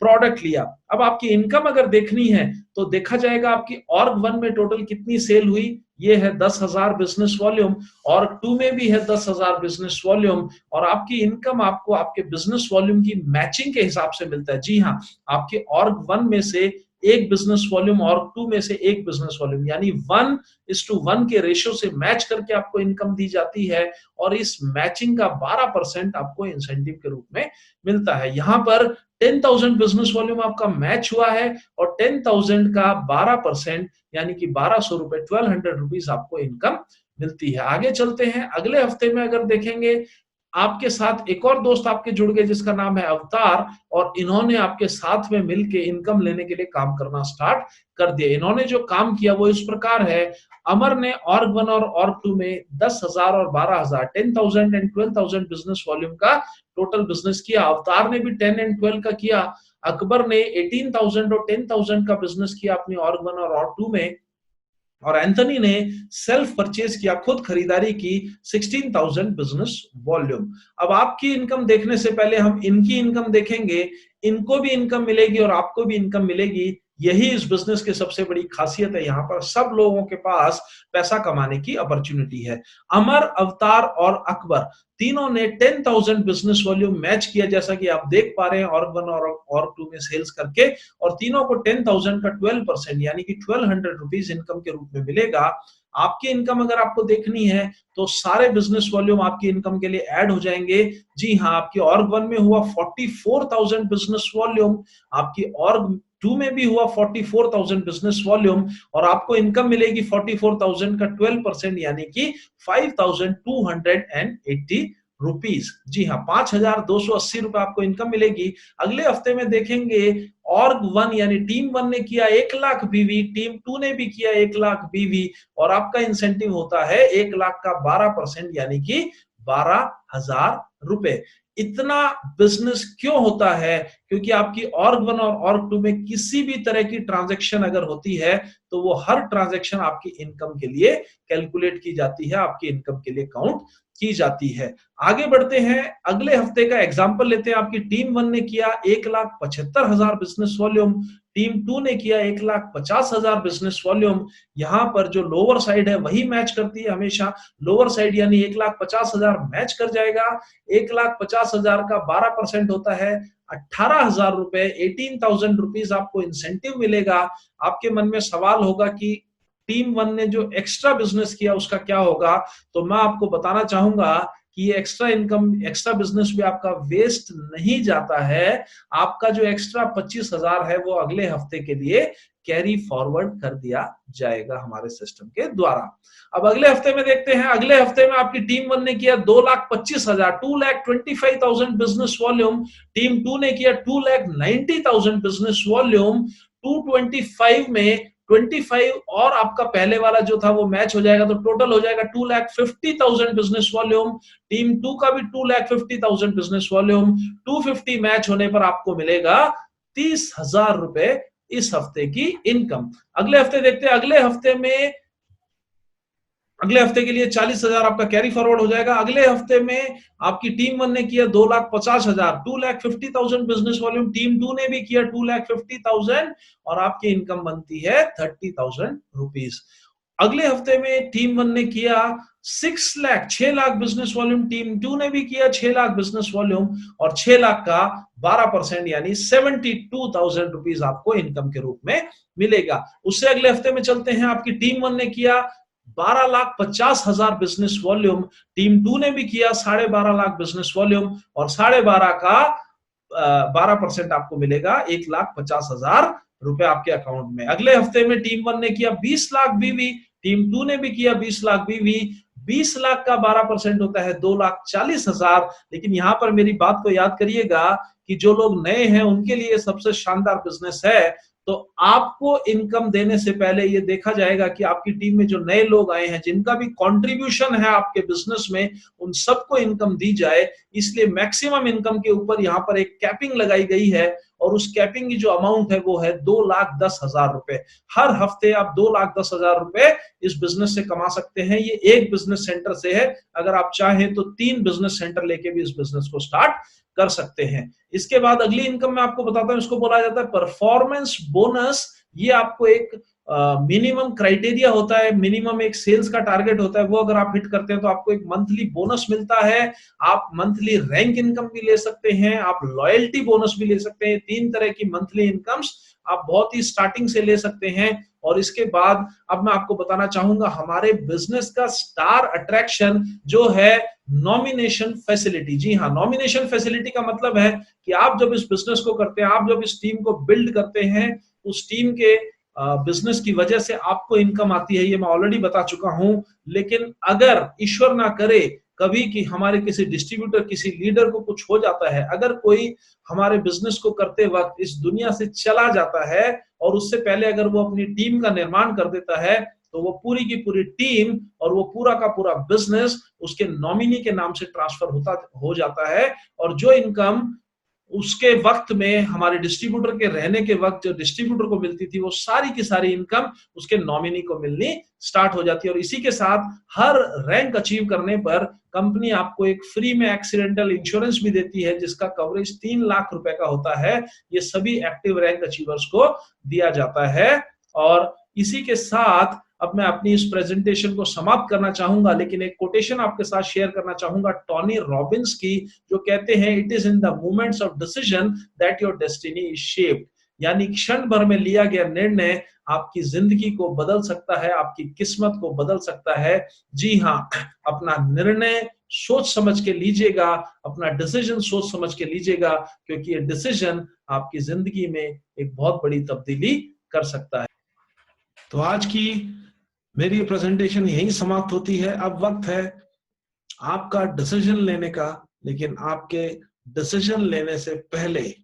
प्रोडक्ट लिया। अब आपकी इनकम अगर देखनी है तो देखा जाएगा आपकी ऑर्ग 1 में टोटल कितनी सेल हुई, ये है 10,000 बिजनेस वॉल्यूम, ऑर्ग 2 में भी है 10,000 बिजनेस वॉल्यूम, और आपकी इनकम आपको आपके बिजनेस वॉल्यूम की मैचिंग के हिसाब से मिलता है। जी हाँ, आपके ऑर्ग 1 में से एक बिजनेस वॉल्यूम और 2 में से एक बिजनेस वॉल्यूम, यानी 1:1 के रेशियो से मैच करके आपको इनकम दी जाती है, और इस मैचिंग का 12% आपको इंसेंटिव के रूप में मिलता है। यहाँ पर 10,000 बिजनेस वॉल्यूम आपका मैच हुआ है, और 10,000 का 12% यानी कि 1,200 रुपए, 1,200 रुपीज आपको इनकम मिलती है। आगे चलते हैं, अगले हफ्ते में अगर देखेंगे, आपके साथ एक और दोस्त आपके जुड़ गए जिसका नाम है अवतार, और इन्होंने आपके साथ में मिलके इनकम लेने के लिए काम करना स्टार्ट कर दिया। इन्होंने जो काम किया वो इस प्रकार है। अमर ने ऑर्ग 1 और ऑर्ग 2 में 10,000 और 12,000, 10,000 एंड 12,000 बिजनेस वॉल्यूम का टोटल बिजनेस किया। अवतार ने भी 10 एंड 12 का किया। अकबर ने 18,000 और 10,000 का बिजनेस किया अपनी ऑर्ग 1 और ऑर्ग 2 में, और एंथनी ने सेल्फ परचेज किया, खुद खरीदारी की, 16,000 बिजनेस वॉल्यूम। अब आपकी इनकम देखने से पहले हम इनकी इनकम देखेंगे। इनको भी इनकम मिलेगी और आपको भी इनकम मिलेगी। यही इस बिजनेस की सबसे बड़ी खासियत है। यहाँ पर सब लोगों के पास पैसा कमाने की अपॉर्चुनिटी है। अमर, अवतार और अकबर तीनों ने 10,000 बिजनेस वॉल्यूम मैच किया, जैसा कि आप देख पा रहे हैं ऑर्ग 1 और ऑर्ग 2 में सेल्स करके, और तीनों को 10,000 का 12% यानी कि 1200 रुपीज इनकम के रूप में मिलेगा। आपकी इनकम अगर आपको देखनी है तो सारे बिजनेस वॉल्यूम आपकी इनकम के लिए ऐड हो जाएंगे। जी हाँ, आपकी ऑर्ग 1 में हुआ 44,000 बिजनेस वॉल्यूम, आपकी ऑर्ग 2 में भी हुआ 44,000 बिजनेस वॉल्यूम, और आपको इनकम मिलेगी 44,000 का 12% यानी कि 5,280 रुपीज। जी हाँ, 5,280 रुपए आपको इनकम मिलेगी। अगले हफ्ते में देखेंगे ऑर्ग 1 यानी टीम 1 ने किया 1,00,000 बीवी, टीम 2 ने भी किया 1,00,000 बीवी, और आपका इंसेंटिव होता है 1,00,000 का 12% यानी कि 12,000 रुपए। इतना बिजनेस क्यों होता है? क्योंकि आपकी ऑर्ग 1 और ऑर्ग 2 में किसी भी तरह की ट्रांजैक्शन अगर होती है तो वो हर ट्रांजैक्शन आपकी इनकम के लिए कैलकुलेट की जाती है, आपकी इनकम के लिए काउंट की जाती है। आगे बढ़ते हैं, अगले हफ्ते का एग्जांपल लेते हैं। आपकी टीम 1 ने किया 1,75,000 बिजनेस वॉल्यूम, टीम 2 ने किया 1,50,000 बिजनेस वॉल्यूम। यहां पर जो लोअर साइड है वही मैच करती है हमेशा। लोअर साइड यानी 1,50,000 मैच कर जाएगा। 1,50,000 का 12% होता है 18,000 रुपए, 18,000 रुपीज आपको इंसेंटिव मिलेगा। आपके मन में सवाल होगा कि टीम 1 ने जो एक्स्ट्रा बिजनेस किया उसका क्या होगा? तो मैं आपको बताना चाहूंगा कि ये एक्स्ट्रा इनकम, एक्स्ट्रा बिजनेस भी आपका वेस्ट नहीं जाता है। आपका जो एक्स्ट्रा 25,000 है वो अगले हफ्ते के लिए कैरी फॉरवर्ड कर दिया जाएगा हमारे सिस्टम के द्वारा। अब अगले हफ्ते में देखते हैं। अगले हफ्ते में आपकी टीम 1 ने किया 2,25,000, 2,25,000 बिजनेस वॉल्यूम, टीम 2 ने किया 2,90,000 बिजनेस वॉल्यूम। 225 में 25 और आपका पहले वाला जो था वो मैच हो जाएगा, तो टोटल हो जाएगा 2,50,000 बिजनेस वॉल्यूम। टीम 2 का भी 2,50,000 बिजनेस वॉल्यूम। 250 मैच होने पर आपको मिलेगा 30,000 रुपए इस हफ्ते की इनकम। अगले हफ्ते देखते हैं। अगले हफ्ते के लिए 40,000 आपका कैरी फॉरवर्ड हो जाएगा। अगले हफ्ते में आपकी टीम 1 ने किया 2,50,000, 2,50,000 बिजनेस वॉल्यूम, टीम 2 ने भी किया 2,50,000 और आपकी इनकम बनती है 30,000 रुपीज। अगले हफ्ते में टीम 1 ने किया 6,00,000 बिजनेस वॉल्यूम, टीम 2 ने भी किया 6,00,000 बिजनेस वॉल्यूम, और 6,00,000 का 12% यानी 72,000 रुपीज आपको इनकम के रूप में मिलेगा। उससे अगले हफ्ते में चलते हैं। आपकी टीम 1 ने किया 12,50,000 बिजनेस वॉल्यूम, टीम 2 ने भी किया 12,50,000 बिजनेस वॉल्यूम, और 12,500 का 12% आपको मिलेगा 1,50,000 रुपए आपके अकाउंट में। अगले हफ्ते में टीम 1 ने किया 20,00,000 बीवी, टीम 2 ने भी किया 20,00,000 बीवी। 20,00,000 का 12% होता है 2,40,000। लेकिन यहां पर मेरी बात को याद करिएगा कि जो लोग नए हैं उनके लिए सबसे शानदार बिजनेस है। तो आपको इनकम देने से पहले ये देखा जाएगा कि आपकी टीम में जो नए लोग आए हैं, जिनका भी कंट्रीब्यूशन है आपके बिजनेस में, उन सबको इनकम दी जाए। इसलिए मैक्सिमम इनकम के ऊपर यहाँ पर एक कैपिंग लगाई गई है, और उस कैपिंग की जो अमाउंट है वो है 2,10,000 रुपए। हर हफ्ते आप 2,10,000 रुपए इस बिजनेस से कमा सकते हैं। ये एक बिजनेस सेंटर से है, अगर आप चाहें तो 3 बिजनेस सेंटर लेके भी इस बिजनेस को स्टार्ट कर सकते हैं। इसके बाद अगली इनकम मैं आपको बताता हूं, इसको बोला जाता है परफॉर्मेंस बोनस। ये आपको एक मिनिमम क्राइटेरिया होता है, मिनिमम एक सेल्स का टारगेट होता है, वो अगर आप हिट करते हैं तो आपको एक मंथली बोनस मिलता है। आप मंथली रैंक इनकम भी ले सकते हैं, आप लॉयल्टी बोनस भी ले सकते हैं। 3 तरह की मंथली इनकम्स आप बहुत ही स्टार्टिंग से ले सकते हैं। और इसके बाद अब मैं आपको बताना चाहूंगा हमारे बिजनेस का स्टार अट्रैक्शन जो है नॉमिनेशन फैसिलिटी। जी हाँ, नॉमिनेशन फैसिलिटी का मतलब है कि आप जब इस बिजनेस को करते हैं, आप जब इस टीम को बिल्ड करते हैं, उस टीम के बिजनेस की वजह से आपको इनकम आती है, ये मैं ऑलरेडी बता चुका हूं। लेकिन अगर ईश्वर ना करे कभी कि हमारे किसी डिस्ट्रीब्यूटर, किसी लीडर को कुछ हो जाता है, अगर कोई हमारे बिजनेस को करते वक्त इस दुनिया से चला जाता है और उससे पहले अगर वो अपनी टीम का निर्माण कर देता है, तो वो पूरी की पूरी टीम और वो पूरा का पूरा बिजनेस उसके नॉमिनी के नाम से ट्रांसफर हो जाता है। और जो इनकम उसके वक्त में हमारे डिस्ट्रीब्यूटर के रहने के वक्त जो डिस्ट्रीब्यूटर को मिलती थी वो सारी की सारी इनकम उसके नॉमिनी को मिलनी स्टार्ट हो जाती है। और इसी के साथ हर रैंक अचीव करने पर कंपनी आपको एक फ्री में एक्सीडेंटल इंश्योरेंस भी देती है जिसका कवरेज 3 लाख रुपए का होता है। ये सभी एक्टिव रैंक अचीवर्स को दिया जाता है। और इसी के साथ अब मैं अपनी इस प्रेजेंटेशन को समाप्त करना चाहूंगा, लेकिन एक कोटेशन आपके साथ शेयर करना चाहूंगा टोनी रॉबिन्स की, जो कहते हैं it is in the moments of decision that your destiny is shaped. यानी क्षण भर में लिया गया निर्णय आपकी जिंदगी को बदल सकता है, आपकी किस्मत को बदल सकता है। जी हाँ, अपना निर्णय सोच समझ के लीजिएगा, अपना डिसीजन सोच समझ के लीजिएगा, क्योंकि ये डिसीजन आपकी जिंदगी में एक बहुत बड़ी तब्दीली कर सकता है। तो आज की मेरी प्रेजेंटेशन यहीं समाप्त होती है। अब वक्त है आपका डिसीजन लेने का, लेकिन आपके डिसीजन लेने से पहले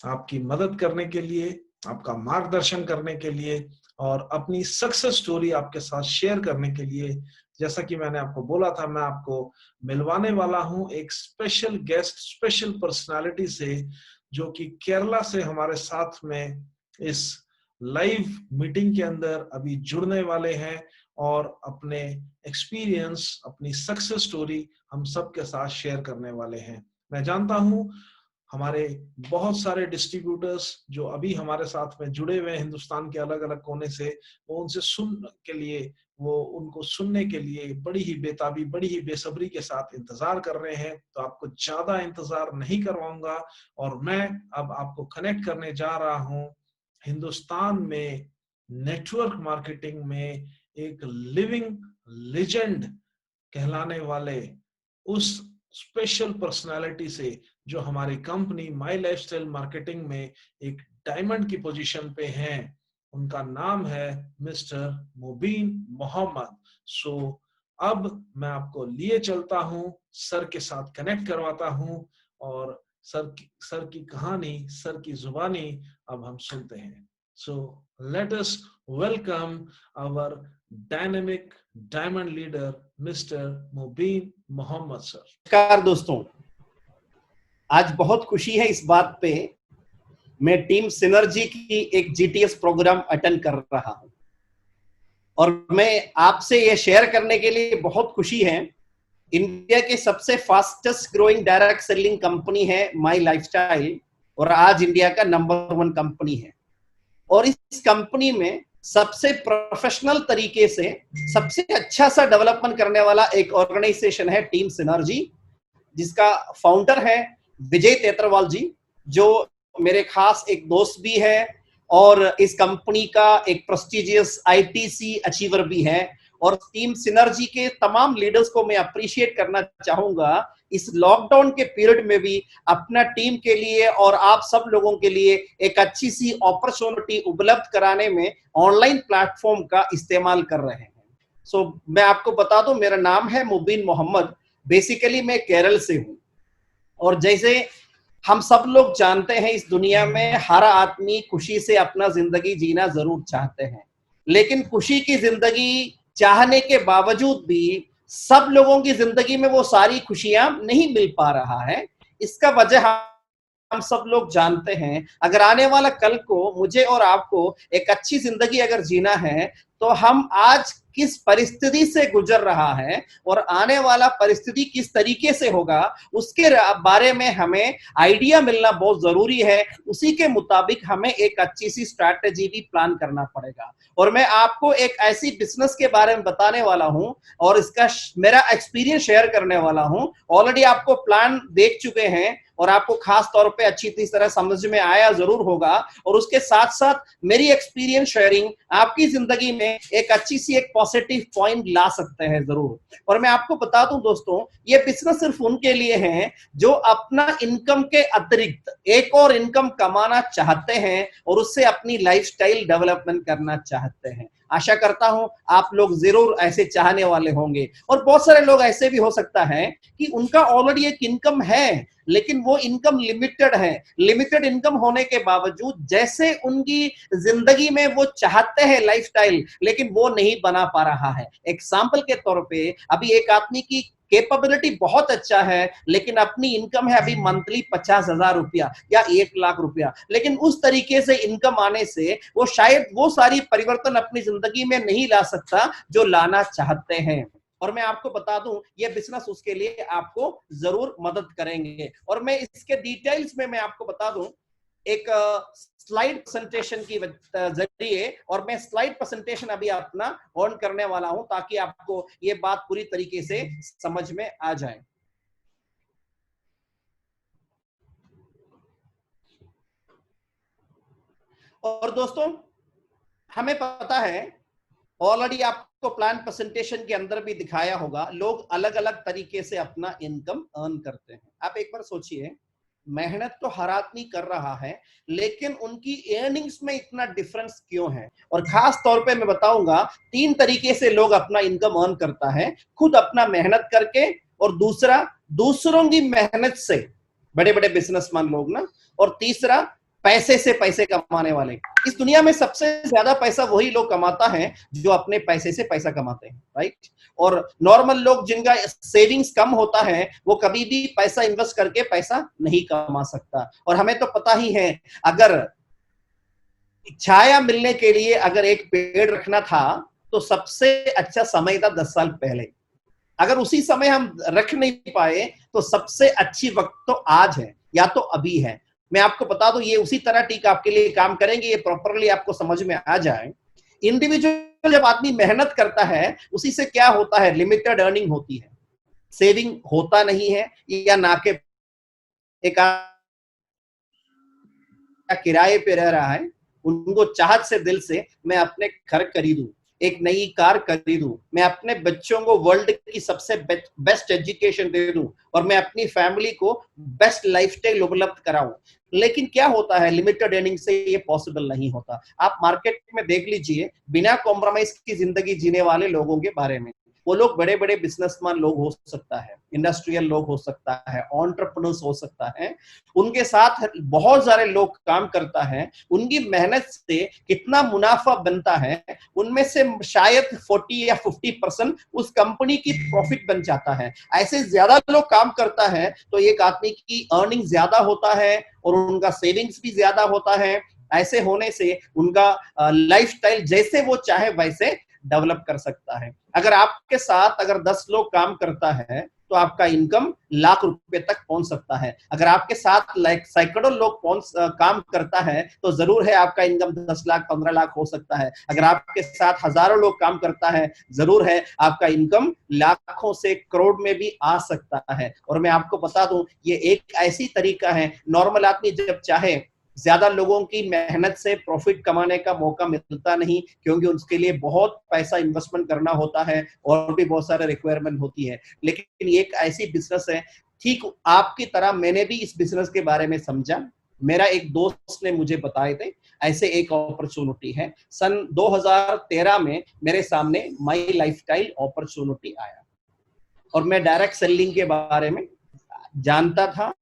आपकी मदद करने के लिए, आपका मार्गदर्शन करने के लिए और अपनी सक्सेस स्टोरी आपके साथ शेयर करने के लिए, जैसा कि मैंने आपको बोला था, मैं आपको मिलवाने वाला हूं एक स्पेशल गेस्ट, स्पेशल पर्सनालिटी से, जो कि केरला से हमारे साथ में इस लाइव मीटिंग के अंदर अभी जुड़ने वाले हैं और अपने एक्सपीरियंस, अपनी सक्सेस स्टोरी हम सबके साथ शेयर करने वाले हैं। मैं जानता हूं हमारे बहुत सारे डिस्ट्रीब्यूटर्स जो अभी हमारे साथ में जुड़े हुए हैं हिंदुस्तान के अलग अलग कोने से, वो उनसे उनको सुनने के लिए बड़ी ही बेताबी, बड़ी ही बेसब्री के साथ इंतजार कर रहे हैं। तो आपको ज्यादा इंतजार नहीं करवाऊंगा और मैं अब आपको कनेक्ट करने जा रहा हूं हिंदुस्तान में नेटवर्क मार्केटिंग में एक लिविंग लेजेंड कहलाने वाले उस स्पेशल पर्सनालिटी से, जो हमारी कंपनी माई लाइफस्टाइल मार्केटिंग में एक डायमंड की पोजीशन पे हैं। उनका नाम है मिस्टर मुबीन मोहम्मद। सो अब मैं आपको लिए चलता हूं, सर के साथ कनेक्ट करवाता हूं और सर की कहानी, सर की जुबानी अब हम सुनते हैं। So let us welcome our dynamic diamond leader mister Mubeen Mohammad sir. नमस्कार दोस्तों, आज बहुत खुशी है इस बात पे मैं टीम सिनर्जी की एक जीटीएस प्रोग्राम अटेंड कर रहा हूं और मैं आपसे ये शेयर करने के लिए बहुत खुशी है। इंडिया के सबसे fastest growing direct selling company है माई लाइफस्टाइल और आज इंडिया का नंबर 1 कंपनी है। और इस कंपनी में सबसे प्रोफेशनल तरीके से सबसे अच्छा सा डेवलपमेंट करने वाला एक ऑर्गेनाइजेशन है टीम सिनर्जी, जिसका फाउंडर है विजय तेतरवाल जी, जो मेरे खास एक दोस्त भी है और इस कंपनी का एक प्रेस्टिजियस आईटीसी अचीवर भी है। और टीम सिनर्जी के तमाम लीडर्स को मैं अप्रिशिएट करना चाहूंगा, इस लॉकडाउन के पीरियड में भी अपना टीम के लिए और आप सब लोगों के लिए एक अच्छी सी अपॉर्चुनिटी उपलब्ध कराने में ऑनलाइन प्लेटफॉर्म का इस्तेमाल कर रहे हैं। सो मैं आपको बता दूं, मेरा नाम है मुबीन मोहम्मद, बेसिकली मैं केरल से हूं। और जैसे हम सब लोग जानते हैं, इस दुनिया में हर आदमी खुशी से अपना जिंदगी जीना जरूर चाहते हैं, लेकिन खुशी की जिंदगी चाहने के बावजूद भी सब लोगों की जिंदगी में वो सारी खुशियां नहीं मिल पा रहा है। इसका वजह हम सब लोग जानते हैं। अगर आने वाला कल को मुझे और आपको एक अच्छी जिंदगी अगर जीना है, तो हम आज किस परिस्थिति से गुजर रहा है और आने वाला परिस्थिति किस तरीके से होगा, उसके बारे में हमें आइडिया मिलना बहुत जरूरी है। उसी के मुताबिक हमें एक अच्छी सी स्ट्रैटेजी भी प्लान करना पड़ेगा। और मैं आपको एक ऐसी बिजनेस के बारे में बताने वाला हूं और इसका मेरा एक्सपीरियंस शेयर करने वाला हूं। ऑलरेडी आपको प्लान देख चुके हैं और आपको खास तौर पे अच्छी तरह समझ में आया जरूर होगा। और उसके साथ साथ मेरी एक्सपीरियंस शेयरिंग आपकी जिंदगी में एक अच्छी सी एक पॉजिटिव पॉइंट ला सकते हैं जरूर। और मैं आपको बता दूं दोस्तों, ये बिजनेस सिर्फ उनके लिए है जो अपना इनकम के अतिरिक्त एक और इनकम कमाना चाहते हैं और उससे अपनी लाइफस्टाइल डेवलपमेंट करना चाहते हैं। आशा करता हूं आप लोग जरूर ऐसे चाहने वाले होंगे। और बहुत सारे लोग ऐसे भी हो सकता है कि उनका ऑलरेडी एक इनकम है, लेकिन वो इनकम लिमिटेड है। लिमिटेड इनकम होने के बावजूद जैसे उनकी जिंदगी में वो चाहते हैं लाइफस्टाइल, लेकिन वो नहीं बना पा रहा है। एग्जाम्पल के तौर पे अभी एक आदमी की कैपेबिलिटी बहुत अच्छा है, लेकिन अपनी इनकम है अभी मंथली 50,000 रुपया या 1,00,000 रुपया, लेकिन उस तरीके से इनकम आने से वो शायद वो सारी परिवर्तन अपनी जिंदगी में नहीं ला सकता जो लाना चाहते हैं। और मैं आपको बता दूं, ये बिजनेस उसके लिए आपको जरूर मदद करेंगे। और मैं इसके डिटेल्स में मैं आपको बता दूं, एक स्लाइड प्रेजेंटेशन की जरिए, और मैं स्लाइड प्रेजेंटेशन अभी अपना ऑन करने वाला हूं ताकि आपको ये बात पूरी तरीके से समझ में आ जाए। और दोस्तों, हमें पता है, ऑलरेडी आपको प्लान प्रेजेंटेशन के अंदर भी दिखाया होगा, लोग अलग अलग तरीके से अपना इनकम अर्न करते हैं। आप एक बार सोचिए, मेहनत तो हर आदमी कर रहा है, लेकिन उनकी अर्निंग्स में इतना डिफरेंस क्यों है? और खास तौर पे मैं बताऊंगा 3 तरीके से लोग अपना इनकम अर्न करता है, खुद अपना मेहनत करके, और दूसरा दूसरों की मेहनत से, बड़े बड़े बिजनेसमैन लोग ना, और तीसरा पैसे से पैसे कमाने वाले। इस दुनिया में सबसे ज्यादा पैसा वही लोग कमाता है जो अपने पैसे से पैसा कमाते हैं, राइट। और नॉर्मल लोग जिनका सेविंग्स कम होता है, वो कभी भी पैसा इन्वेस्ट करके पैसा नहीं कमा सकता। और हमें तो पता ही है, अगर छाया मिलने के लिए अगर एक पेड़ रखना था तो सबसे अच्छा समय था 10 साल पहले। अगर उसी समय हम रख नहीं पाए तो सबसे अच्छी वक्त तो आज है या तो अभी है। मैं आपको बता दूं, ये उसी तरह टीक आपके लिए काम करेंगे, ये प्रॉपरली आपको समझ में आ जाए। इंडिविजुअल जब आदमी मेहनत करता है, उसी से क्या होता है, लिमिटेड अर्निंग होती है, सेविंग होता नहीं है, या ना के एक किराए पे रह रहा है, उनको चाहत से दिल से मैं अपने घर खरीदूं, एक नई कार खरीदूं, मैं अपने बच्चों को वर्ल्ड की सबसे बेस्ट एजुकेशन दे दूं, और मैं अपनी फैमिली को बेस्ट लाइफस्टाइल उपलब्ध कराऊं। लेकिन क्या होता है, लिमिटेड अर्निंग से ये पॉसिबल नहीं होता। आप मार्केट में देख लीजिए, बिना कॉम्प्रोमाइज की जिंदगी जीने वाले लोगों के बारे में, वो लोग बड़े बड़े बिजनेसमैन लोग हो सकता है, इंडस्ट्रियल लोग हो सकता है, एंटरप्रेन्योर्स हो सकता है, उनके साथ बहुत सारे लोग काम करता है, उनकी मेहनत से कितना मुनाफा बनता है, उनमें से शायद 40 या 50% उस कंपनी की प्रॉफिट बन जाता है। ऐसे ज्यादा लोग काम करता है तो एक आदमी की अर्निंग ज्यादा होता है और उनका सेविंग्स भी ज्यादा होता है। ऐसे होने से उनका लाइफस्टाइल जैसे वो चाहे वैसे डेवलप कर सकता है। अगर आपके साथ अगर 10 लोग काम करता है तो आपका इनकम लाख रुपए तक पहुंच सकता है। अगर आपके साथ सैकड़ों लोग काम करता है तो जरूर है आपका इनकम 10 लाख 15 लाख हो सकता है। अगर आपके साथ हजारों लोग काम करता है, जरूर है आपका इनकम लाखों से करोड़ में भी आ सकता है। और मैं आपको बता दूं, ये एक ऐसी तरीका है, नॉर्मल आदमी जब चाहे ज्यादा लोगों की मेहनत से प्रॉफिट कमाने का मौका मिलता नहीं, क्योंकि उसके लिए बहुत पैसा इन्वेस्टमेंट करना होता है और भी बहुत सारे रिक्वायरमेंट होती है। लेकिन ये एक ऐसी बिजनेस है, ठीक आपकी तरह मैंने भी इस बिजनेस के बारे में समझा, मेरा एक दोस्त ने मुझे बताए थे ऐसे एक अपॉर्चुनिटी है। सन 2013 में मेरे सामने माई लाइफस्टाइल अपॉर्चुनिटी आया और मैं डायरेक्ट सेलिंग के बारे में जानता था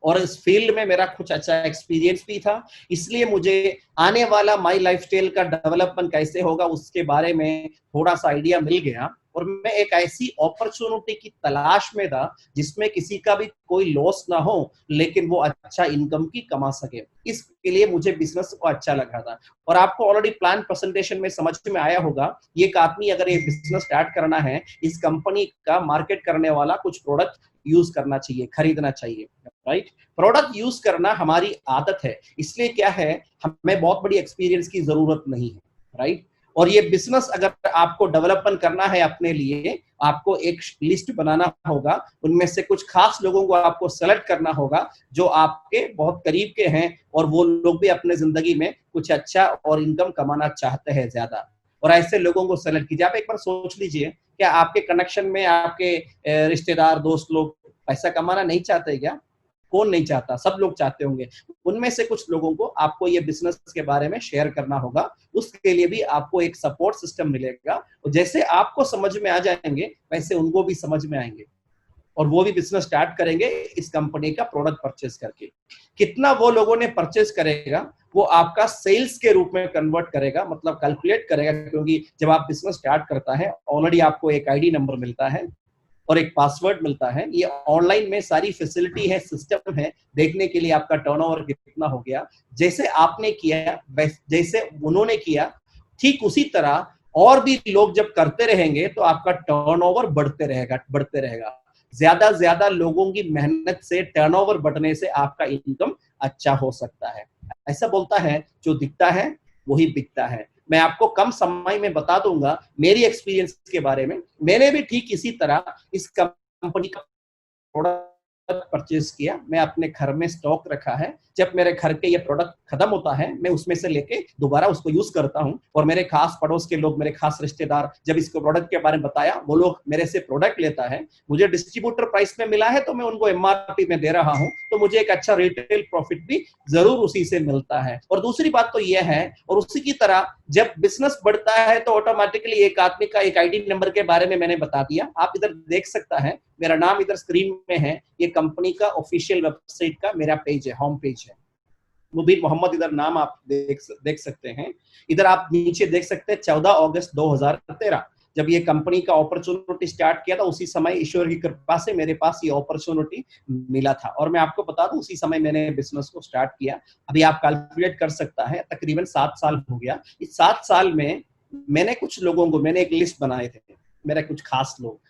और इस फील्ड में मेरा कुछ अच्छा एक्सपीरियंस भी था, इसलिए मुझे आने वाला माई लाइफस्टाइल का डेवलपमेंट कैसे होगा उसके बारे में थोड़ा सा आइडिया मिल गया। और मैं एक ऐसी अपॉर्चुनिटी की तलाश में था जिसमें किसी का भी कोई लॉस ना हो, लेकिन वो अच्छा इनकम की कमा सके। इसके लिए मुझे बिजनेस को अच्छा लगा था। और आपको ऑलरेडी प्लान प्रेजेंटेशन में समझ में आया होगा, ये एक आदमी अगर ये बिजनेस स्टार्ट करना है, इस कंपनी का मार्केट करने वाला कुछ प्रोडक्ट यूज करना चाहिए, खरीदना चाहिए, राइट। प्रोडक्ट यूज करना हमारी आदत है, इसलिए क्या है, हमें बहुत बड़ी एक्सपीरियंस की जरूरत नहीं है, राइट। और ये बिजनेस अगर आपको डेवलपमेंट करना है अपने लिए, आपको एक लिस्ट बनाना होगा, उनमें से कुछ खास लोगों को आपको सेलेक्ट करना होगा जो आपके बहुत करीब के हैं और वो लोग भी अपने जिंदगी में कुछ अच्छा और इनकम कमाना चाहते हैं ज्यादा, और ऐसे लोगों को सेलेक्ट कीजिए। आप एक बार सोच लीजिए, क्या आपके कनेक्शन में आपके रिश्तेदार दोस्त लोग पैसा कमाना नहीं चाहते क्या? कौन नहीं चाहता, सब लोग चाहते होंगे। उनमें से कुछ लोगों को आपको ये बिजनेस के बारे में शेयर करना होगा, उसके लिए भी आपको एक सपोर्ट सिस्टम मिलेगा। और जैसे आपको समझ में आ जाएंगे वैसे उनको भी समझ में आएंगे और वो भी बिजनेस स्टार्ट करेंगे इस कंपनी का प्रोडक्ट परचेज करके। कितना वो लोगों ने परचेज करेगा वो आपका सेल्स के रूप में कन्वर्ट करेगा, मतलब कैलकुलेट करेगा, क्योंकि जब आप बिजनेस स्टार्ट करता है ऑलरेडी आपको एक आईडी नंबर मिलता है, और एक पासवर्ड मिलता है। ये ऑनलाइन में सारी फैसिलिटी है, सिस्टम है देखने के लिए आपका टर्नओवर कितना हो गया। जैसे आपने किया, जैसे उन्होंने किया, ठीक उसी तरह और भी लोग जब करते रहेंगे तो आपका टर्नओवर बढ़ते रहेगा। ज्यादा लोगों की मेहनत से, टर्नओवर बढ़ने से आपका इनकम अच्छा हो सकता है। ऐसा बोलता है, जो दिखता है वही बिकता है। मैं आपको कम समय में बता दूंगा मेरी एक्सपीरियंस के बारे में। मैंने भी ठीक इसी तरह इस कंपनी का प्रोडक्ट परचेज किया। मैं अपने घर में स्टॉक रखा है। जब मेरे घर के ये प्रोडक्ट खत्म होता है, मैं उसमें से लेके दोबारा उसको यूज करता हूं। और मेरे खास पड़ोस के लोग, मेरे खास रिश्तेदार, जब इसको प्रोडक्ट के बारे में बताया, वो लोग मेरे से प्रोडक्ट लेता है। मुझे डिस्ट्रीब्यूटर प्राइस में मिला है तो मैं उनको एमआरपी में दे रहा हूं, तो मुझे एक अच्छा रिटेल प्रॉफिट भी जरूर उसी से मिलता है। और दूसरी बात तो यह है, और उसी की तरह जब बिजनेस बढ़ता है तो ऑटोमेटिकली एक आदमी का एक आईडी नंबर के बारे में मैंने बता दिया। आप इधर देख सकता है, मेरा नाम इधर स्क्रीन में है। ये कंपनी का ऑफिशियल वेबसाइट का मेरा पेज है, होम पेज है। मुबीन मोहम्मद इधर नाम आप देख सकते हैं। इधर आप नीचे देख सकते हैं 14 अगस्त 2013 जब ये कंपनी का अपॉर्चुनिटी स्टार्ट किया था, उसी समय ईश्वर की कृपा से मेरे पास ये अपॉर्चुनिटी मिला था। और मैं आपको बता दूं, उसी समय मैंने बिजनेस को स्टार्ट किया। अभी आप कैलकुलेट कर सकता है, तकरीबन 7 साल हो गया। इस 7 साल में मैंने कुछ लोगों को, मैंने एक लिस्ट बनाए थे, मेरे कुछ खास लोग,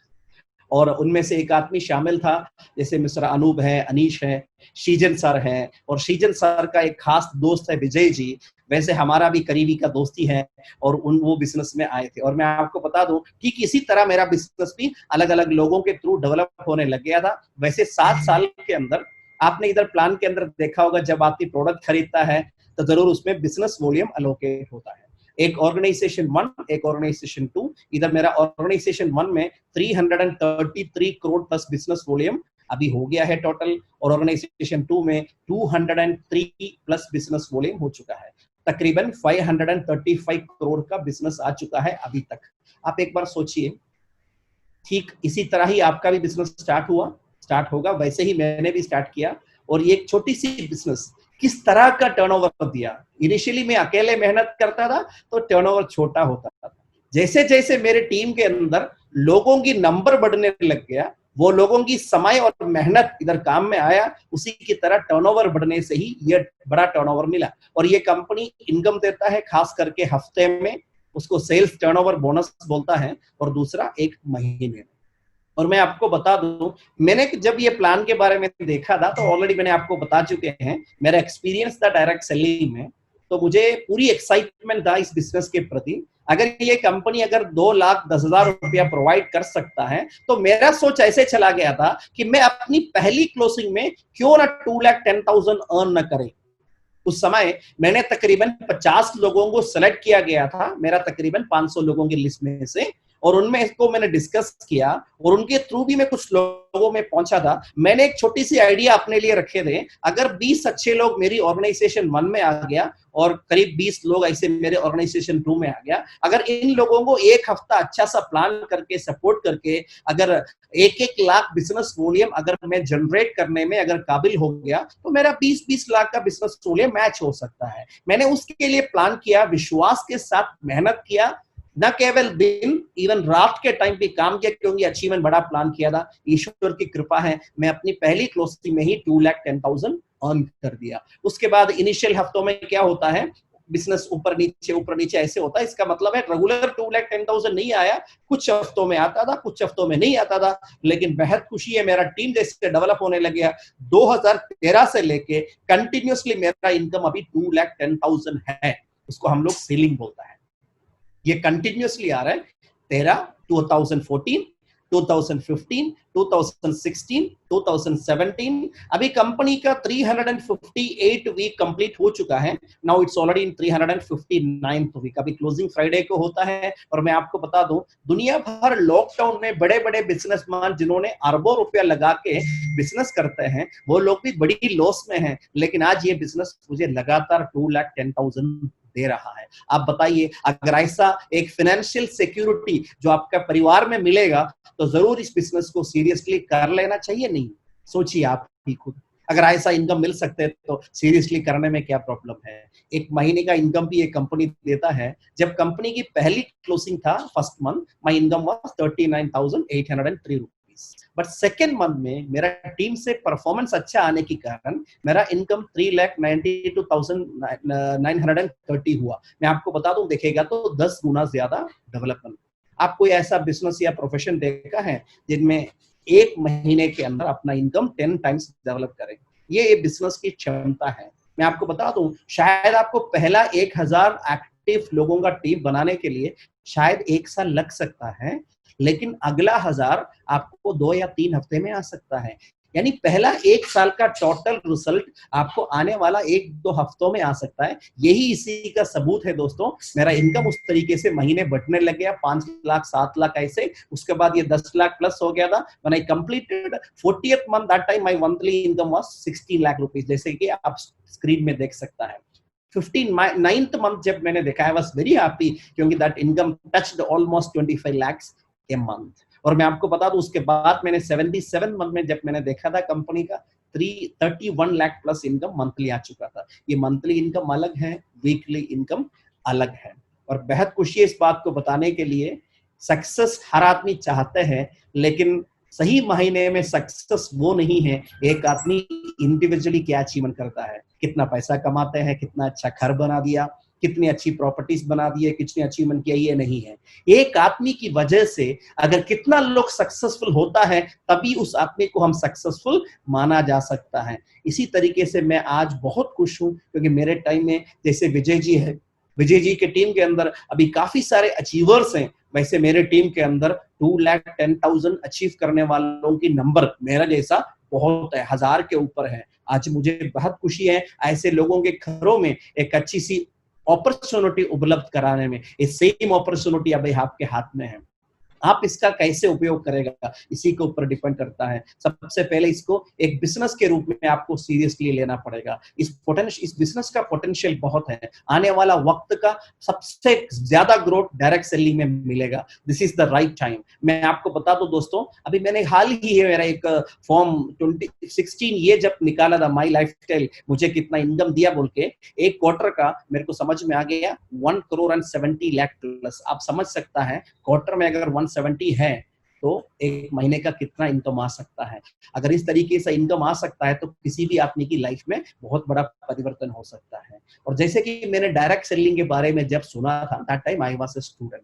और उनमें से एक आदमी शामिल था, जैसे मिस्टर अनूप है, अनीश है, शीजन सर है, और शीजन सर का एक खास दोस्त है विजय जी। वैसे हमारा भी करीबी का दोस्ती है, और वो बिजनेस में आए थे। और मैं आपको बता दूं, ठीक इसी तरह मेरा बिजनेस भी अलग अलग लोगों के थ्रू डेवलप होने लग गया था। वैसे 7 साल के अंदर आपने इधर प्लान के अंदर देखा होगा, जब आदमी प्रोडक्ट खरीदता है तो जरूर उसमें बिजनेस वॉल्यूम अलोकेट होता है। एक ऑर्गेनाइजेशन 1, एक ऑर्गेनाइजेशन 2। इधर मेरा ऑर्गेनाइजेशन 1 में 333 करोड़ प्लस बिजनेस वॉल्यूम अभी हो गया है टोटल, और ऑर्गेनाइजेशन 2 में 203 प्लस बिजनेस वॉल्यूम हो चुका है। तकरीबन 535 करोड़ का बिजनेस आ चुका है अभी तक। आप एक बार सोचिए, ठीक इसी तरह ही आपका भी बिजनेस स्टार्ट होगा, वैसे ही मैंने भी स्टार्ट किया। और ये एक छोटी सी बिजनेस किस तरह का टर्नओवर दिया। इनिशियली मैं अकेले मेहनत करता था तो टर्नओवर छोटा होता था। जैसे जैसे मेरे टीम के अंदर लोगों की नंबर बढ़ने लग गया, वो लोगों की समय और मेहनत इधर काम में आया, उसी की तरह टर्नओवर बढ़ने से ही ये बड़ा टर्नओवर मिला। और ये कंपनी इनकम देता है खास करके हफ्ते में, उसको सेल्स टर्नओवर बोनस बोलता है, और दूसरा एक महीने में। और मैं आपको बता दूं, मैंने जब ये प्लान के बारे में देखा था तो ऑलरेडी मैंने आपको बता चुके हैं, मेरा एक्सपीरियंस था डायरेक्ट सेलिंग में, तो मुझे पूरी एक्साइटमेंट था इस बिजनेस के प्रति। अगर ये कंपनी अगर 2,10,000 रुपया प्रोवाइड कर सकता है, तो मेरा सोच ऐसे चला गया था कि मैं अपनी पहली क्लोजिंग में क्यों ना 2,10,000 अर्न न करें। उस समय मैंने तकरीबन 50 लोगों को सेलेक्ट किया गया था, मेरा तकरीबन 500 लोगों की लिस्ट में से, और उनमें इसको मैंने डिस्कस किया, और उनके थ्रू भी मैं कुछ लोगों में पहुंचा था। मैंने एक छोटी सी आइडिया अपने लिए रखे थे, अगर 20 अच्छे लोग मेरी ऑर्गेनाइजेशन 1 में आ गया और करीब 20 लोग ऐसे मेरे ऑर्गेनाइजेशन 2 में आ गया, अगर इन लोगों को एक हफ्ता अच्छा सा प्लान करके सपोर्ट करके अगर 1-1 लाख बिजनेस वॉल्यूम अगर मैं जनरेट करने में अगर काबिल हो गया, तो मेरा 20-20 लाख का बिजनेस वॉल्यूम मैच हो सकता है। मैंने उसके लिए प्लान किया, विश्वास के साथ मेहनत किया, न केवल दिन, इवन रात के टाइम भी काम किया, क्योंकि अचीवमेंट बड़ा प्लान किया था। ईश्वर की कृपा है, मैं अपनी पहली क्लोजिंग में ही 2,10,000 अर्न कर दिया। उसके बाद इनिशियल हफ्तों में क्या होता है, बिजनेस ऊपर नीचे ऐसे होता है। इसका मतलब है रेगुलर 2,10,000 नहीं आया, कुछ हफ्तों में आता था, कुछ हफ्तों में नहीं आता था। लेकिन बेहद खुशी है, मेरा टीम जैसे डेवलप होने लग गया, 2013 से लेके कंटिन्यूअसली मेरा इनकम अभी 2,10,000 है। उसको हम लोग सीलिंग बोलता है। ये कंटिन्यूअसली आ रहा है। 13, 2014, 2015, 2016, 2017, अभी कंपनी का 358 वीक कंप्लीट हो चुका है। Now it's already in 359th week. अभी क्लोजिंग फ्राइडे को होता है। और मैं आपको बता दूं, दुनिया भर लॉकडाउन में बड़े बड़े बिजनेसमैन जिन्होंने अरबों रुपया लगा के बिजनेस करते हैं, वो लोग भी बड़ी लॉस में हैं। लेकिन आज ये बिजनेस मुझे लगातार 2,10,000 दे रहा है। आप बताइए, अगर ऐसा एक फाइनेंशियल सिक्योरिटी जो आपका परिवार में मिलेगा, तो जरूर इस बिजनेस को सीरियसली कर लेना चाहिए। नहीं, सोचिए आप ही खुद, अगर ऐसा इनकम मिल सकते हैं तो सीरियसली करने में क्या प्रॉब्लम है। एक महीने का इनकम भी एक कंपनी देता है। जब कंपनी की पहली क्लोजिंग था first month, my income was 39,803 rupees. Lakhs, but second month में मेरा टीम से परफॉर्मेंस अच्छा आने के कारण मेरा इनकम 3,92,930 हुआ। मैं आपको बता दूं, देखेगा तो 10 गुना ज्यादा डेवलपमेंट। आप कोई ऐसा बिजनेस या प्रोफेशन देखा है जिनमें एक महीने के अंदर अपना इनकम 10 टाइम्स डेवलप करें? ये बिजनेस की क्षमता है। मैं आपको बता दूं, शायद आपको पहला 1000 एक्टिव लोगों का टीम बनाने के लिए शायद 1 साल लग सकता है, लेकिन अगला 1000 आपको 2 या 3 हफ्ते में आ सकता है। यानी पहला 1 साल का टोटल रिजल्ट आपको आने वाला 1-2 हफ्तों में आ सकता है। यही इसी का सबूत है दोस्तों। मेरा इनकम उस तरीके से महीने बढ़ने लग गया, 5 लाख 7 लाख ऐसे, उसके बाद ये 10 लाख प्लस हो गया था। When I completed 40th month, that time my monthly income was 16 lakh rupees, जैसे कि आप स्क्रीन में देख सकता है। 9th मंथ जब मैंने देखा, आई वाज वेरी हैप्पी, क्योंकि that income touched almost 25 lakhs A month. और मैं आपको बता दूं, उसके बाद मैंने 77 मंथ में जब मैंने देखा था कंपनी का 31 लाख प्लस इनकम मंथली आ चुका था। ये मंथली इनकम अलग है, वीकली इनकम अलग है। और बेहद खुशी है इस बात को बताने के लिए, सक्सेस हर आदमी चाहते हैं, लेकिन सही महीने में सक्सेस वो नहीं है एक आदमी इंडिविजुअली क्या अचीवमेंट करता है, कितना पैसा कमाते हैं, कितना अच्छा घर बना दिया, कितनी अच्छी प्रॉपर्टीज बना दी है, कितनी अचीवमेंट किया, ये नहीं है। एक आदमी की वजह से अगर कितना लोग सक्सेसफुल होता है, तभी उस आदमी को हम सक्सेसफुल माना जा सकता है। इसी तरीके से मैं आज बहुत खुश हूं, क्योंकि मेरे टाइम में जैसे विजय जी है, विजय जी के टीम के अंदर अभी काफी सारे अचीवर्स हैं, वैसे मेरे टीम के अंदर 2,10,000 अचीव करने वालों की नंबर मेरा जैसा बहुत है, 1000 के ऊपर है। आज मुझे बहुत खुशी है ऐसे लोगों के घरों में एक अच्छी सी अपॉर्चुनिटी उपलब्ध कराने में। ये सेम अपॉर्चुनिटी अभी आपके हाथ में है, आप इसका कैसे उपयोग करेगा इसी के ऊपर डिपेंड करता है। सबसे पहले इसको एक बिजनेस के रूप में आपको सीरियसली लेना पड़ेगा। इस बिजनेस का पोटेंशियल बहुत है। आने वाला वक्त का सबसे ज्यादा ग्रोथ डायरेक्ट सेलिंग में मिलेगा। This is the right time. मैं आपको बता दूं दोस्तों, अभी मैंने हाल ही है मेरा एक फॉर्म 2016 ये जब निकाला था, माई लाइफ स्टाइल, मुझे कितना इनकम दिया बोल के, एक क्वार्टर का मेरे को समझ में आ गया 1,70 लाख प्लस। आप समझ सकता है क्वार्टर में अगर 170 है तो एक महीने का कितना इनकम आ सकता है। अगर इस तरीके से इनकम आ सकता है तो किसी भी आदमी की लाइफ में बहुत बड़ा परिवर्तन हो सकता है। और जैसे कि मैंने डायरेक्ट सेलिंग के बारे में जब सुना था, that time I was a student.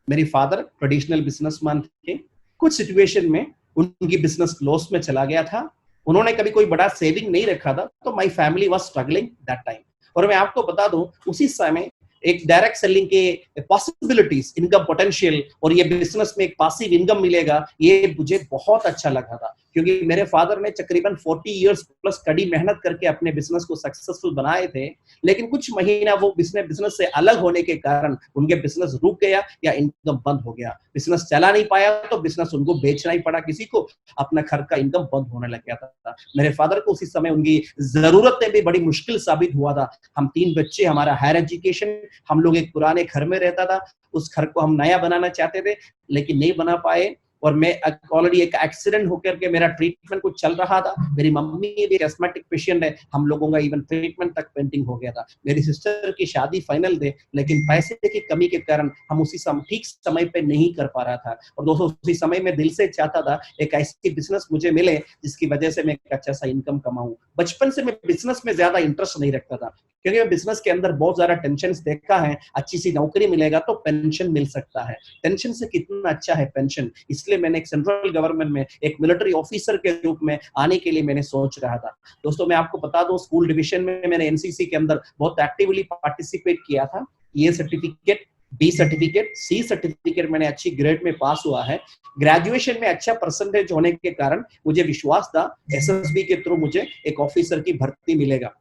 मेरी फादर ट्रेडिशनल बिजनेसमैन थे। कुछ सिचुएशन में उनकी बिजनेस लॉस में चला गया था, उन्होंने कभी कोई बड़ा सेविंग नहीं रखा था, तो my family was struggling that time. और मैं आपको बता दूं, उसी समय एक डायरेक्ट सेलिंग के पॉसिबिलिटीज, इनकम पोटेंशियल और ये बिजनेस में एक पासिव इनकम मिलेगा, ये मुझे बहुत अच्छा लगा था। क्योंकि मेरे फादर ने तकरीबन 40 इयर्स प्लस कड़ी मेहनत करके अपने बिजनेस को सक्सेसफुल बनाए थे, लेकिन कुछ महीना वो बिजनेस से अलग होने के कारण उनके बिजनेस रुक गया या इनकम बंद हो गया। बिजनेस चला नहीं पाया तो बिजनेस उनको बेचना ही पड़ा किसी को, अपना घर का इनकम बंद होने लग गया था। मेरे फादर को उसी समय उनकी जरूरतें भी बड़ी मुश्किल साबित हुआ था। हम 3 बच्चे, हमारा हायर एजुकेशन, हम लोग एक पुराने घर में रहता था, उस घर को हम नया बनाना चाहते थे लेकिन नहीं बना पाए। और मैं ऑलरेडी एक एक्सीडेंट होकर के मेरा ट्रीटमेंट कुछ चल रहा था। मेरी मम्मी भी एस्मेटिक पेशेंट है, हम लोगों का इवन ट्रीटमेंट तक पेंडिंग हो गया था। मेरी सिस्टर की शादी फाइनल थे, लेकिन पैसे की कमी के कारण हम उसी ठीक समय पे नहीं कर पा रहा था। और दोस्तों, उसी समय में दिल से चाहता था एक ऐसी बिजनेस मुझे मिले जिसकी वजह से मैं एक अच्छा सा इनकम कमाऊं। बचपन से मैं बिजनेस में ज्यादा इंटरेस्ट नहीं रखता था, क्योंकि मैं बिजनेस के अंदर बहुत ज्यादा टेंशन देखा है। अच्छी सी नौकरी मिलेगा तो पेंशन मिल सकता है, टेंशन से कितना अच्छा है पेंशन। इसलिए मैंने एक सेंट्रल गवर्नमेंट में एक मिलिट्री ऑफिसर के रूप में आने के लिए मैंने सोच रहा था। दोस्तों, मैं आपको बता दूं, स्कूल डिवीजन में मैंने एनसीसी के अंदर बहुत एक्टिवली पार्टिसिपेट किया था। A certificate, B certificate, C certificate मैंने अच्छी ग्रेड में पास हुआ है। ग्रेजुएशन में अच्छा परसेंटेज होने के कारण मुझे विश्वास था एसएसबी के थ्रू मुझे एक ऑफिसर की भर्ती मिलेगा।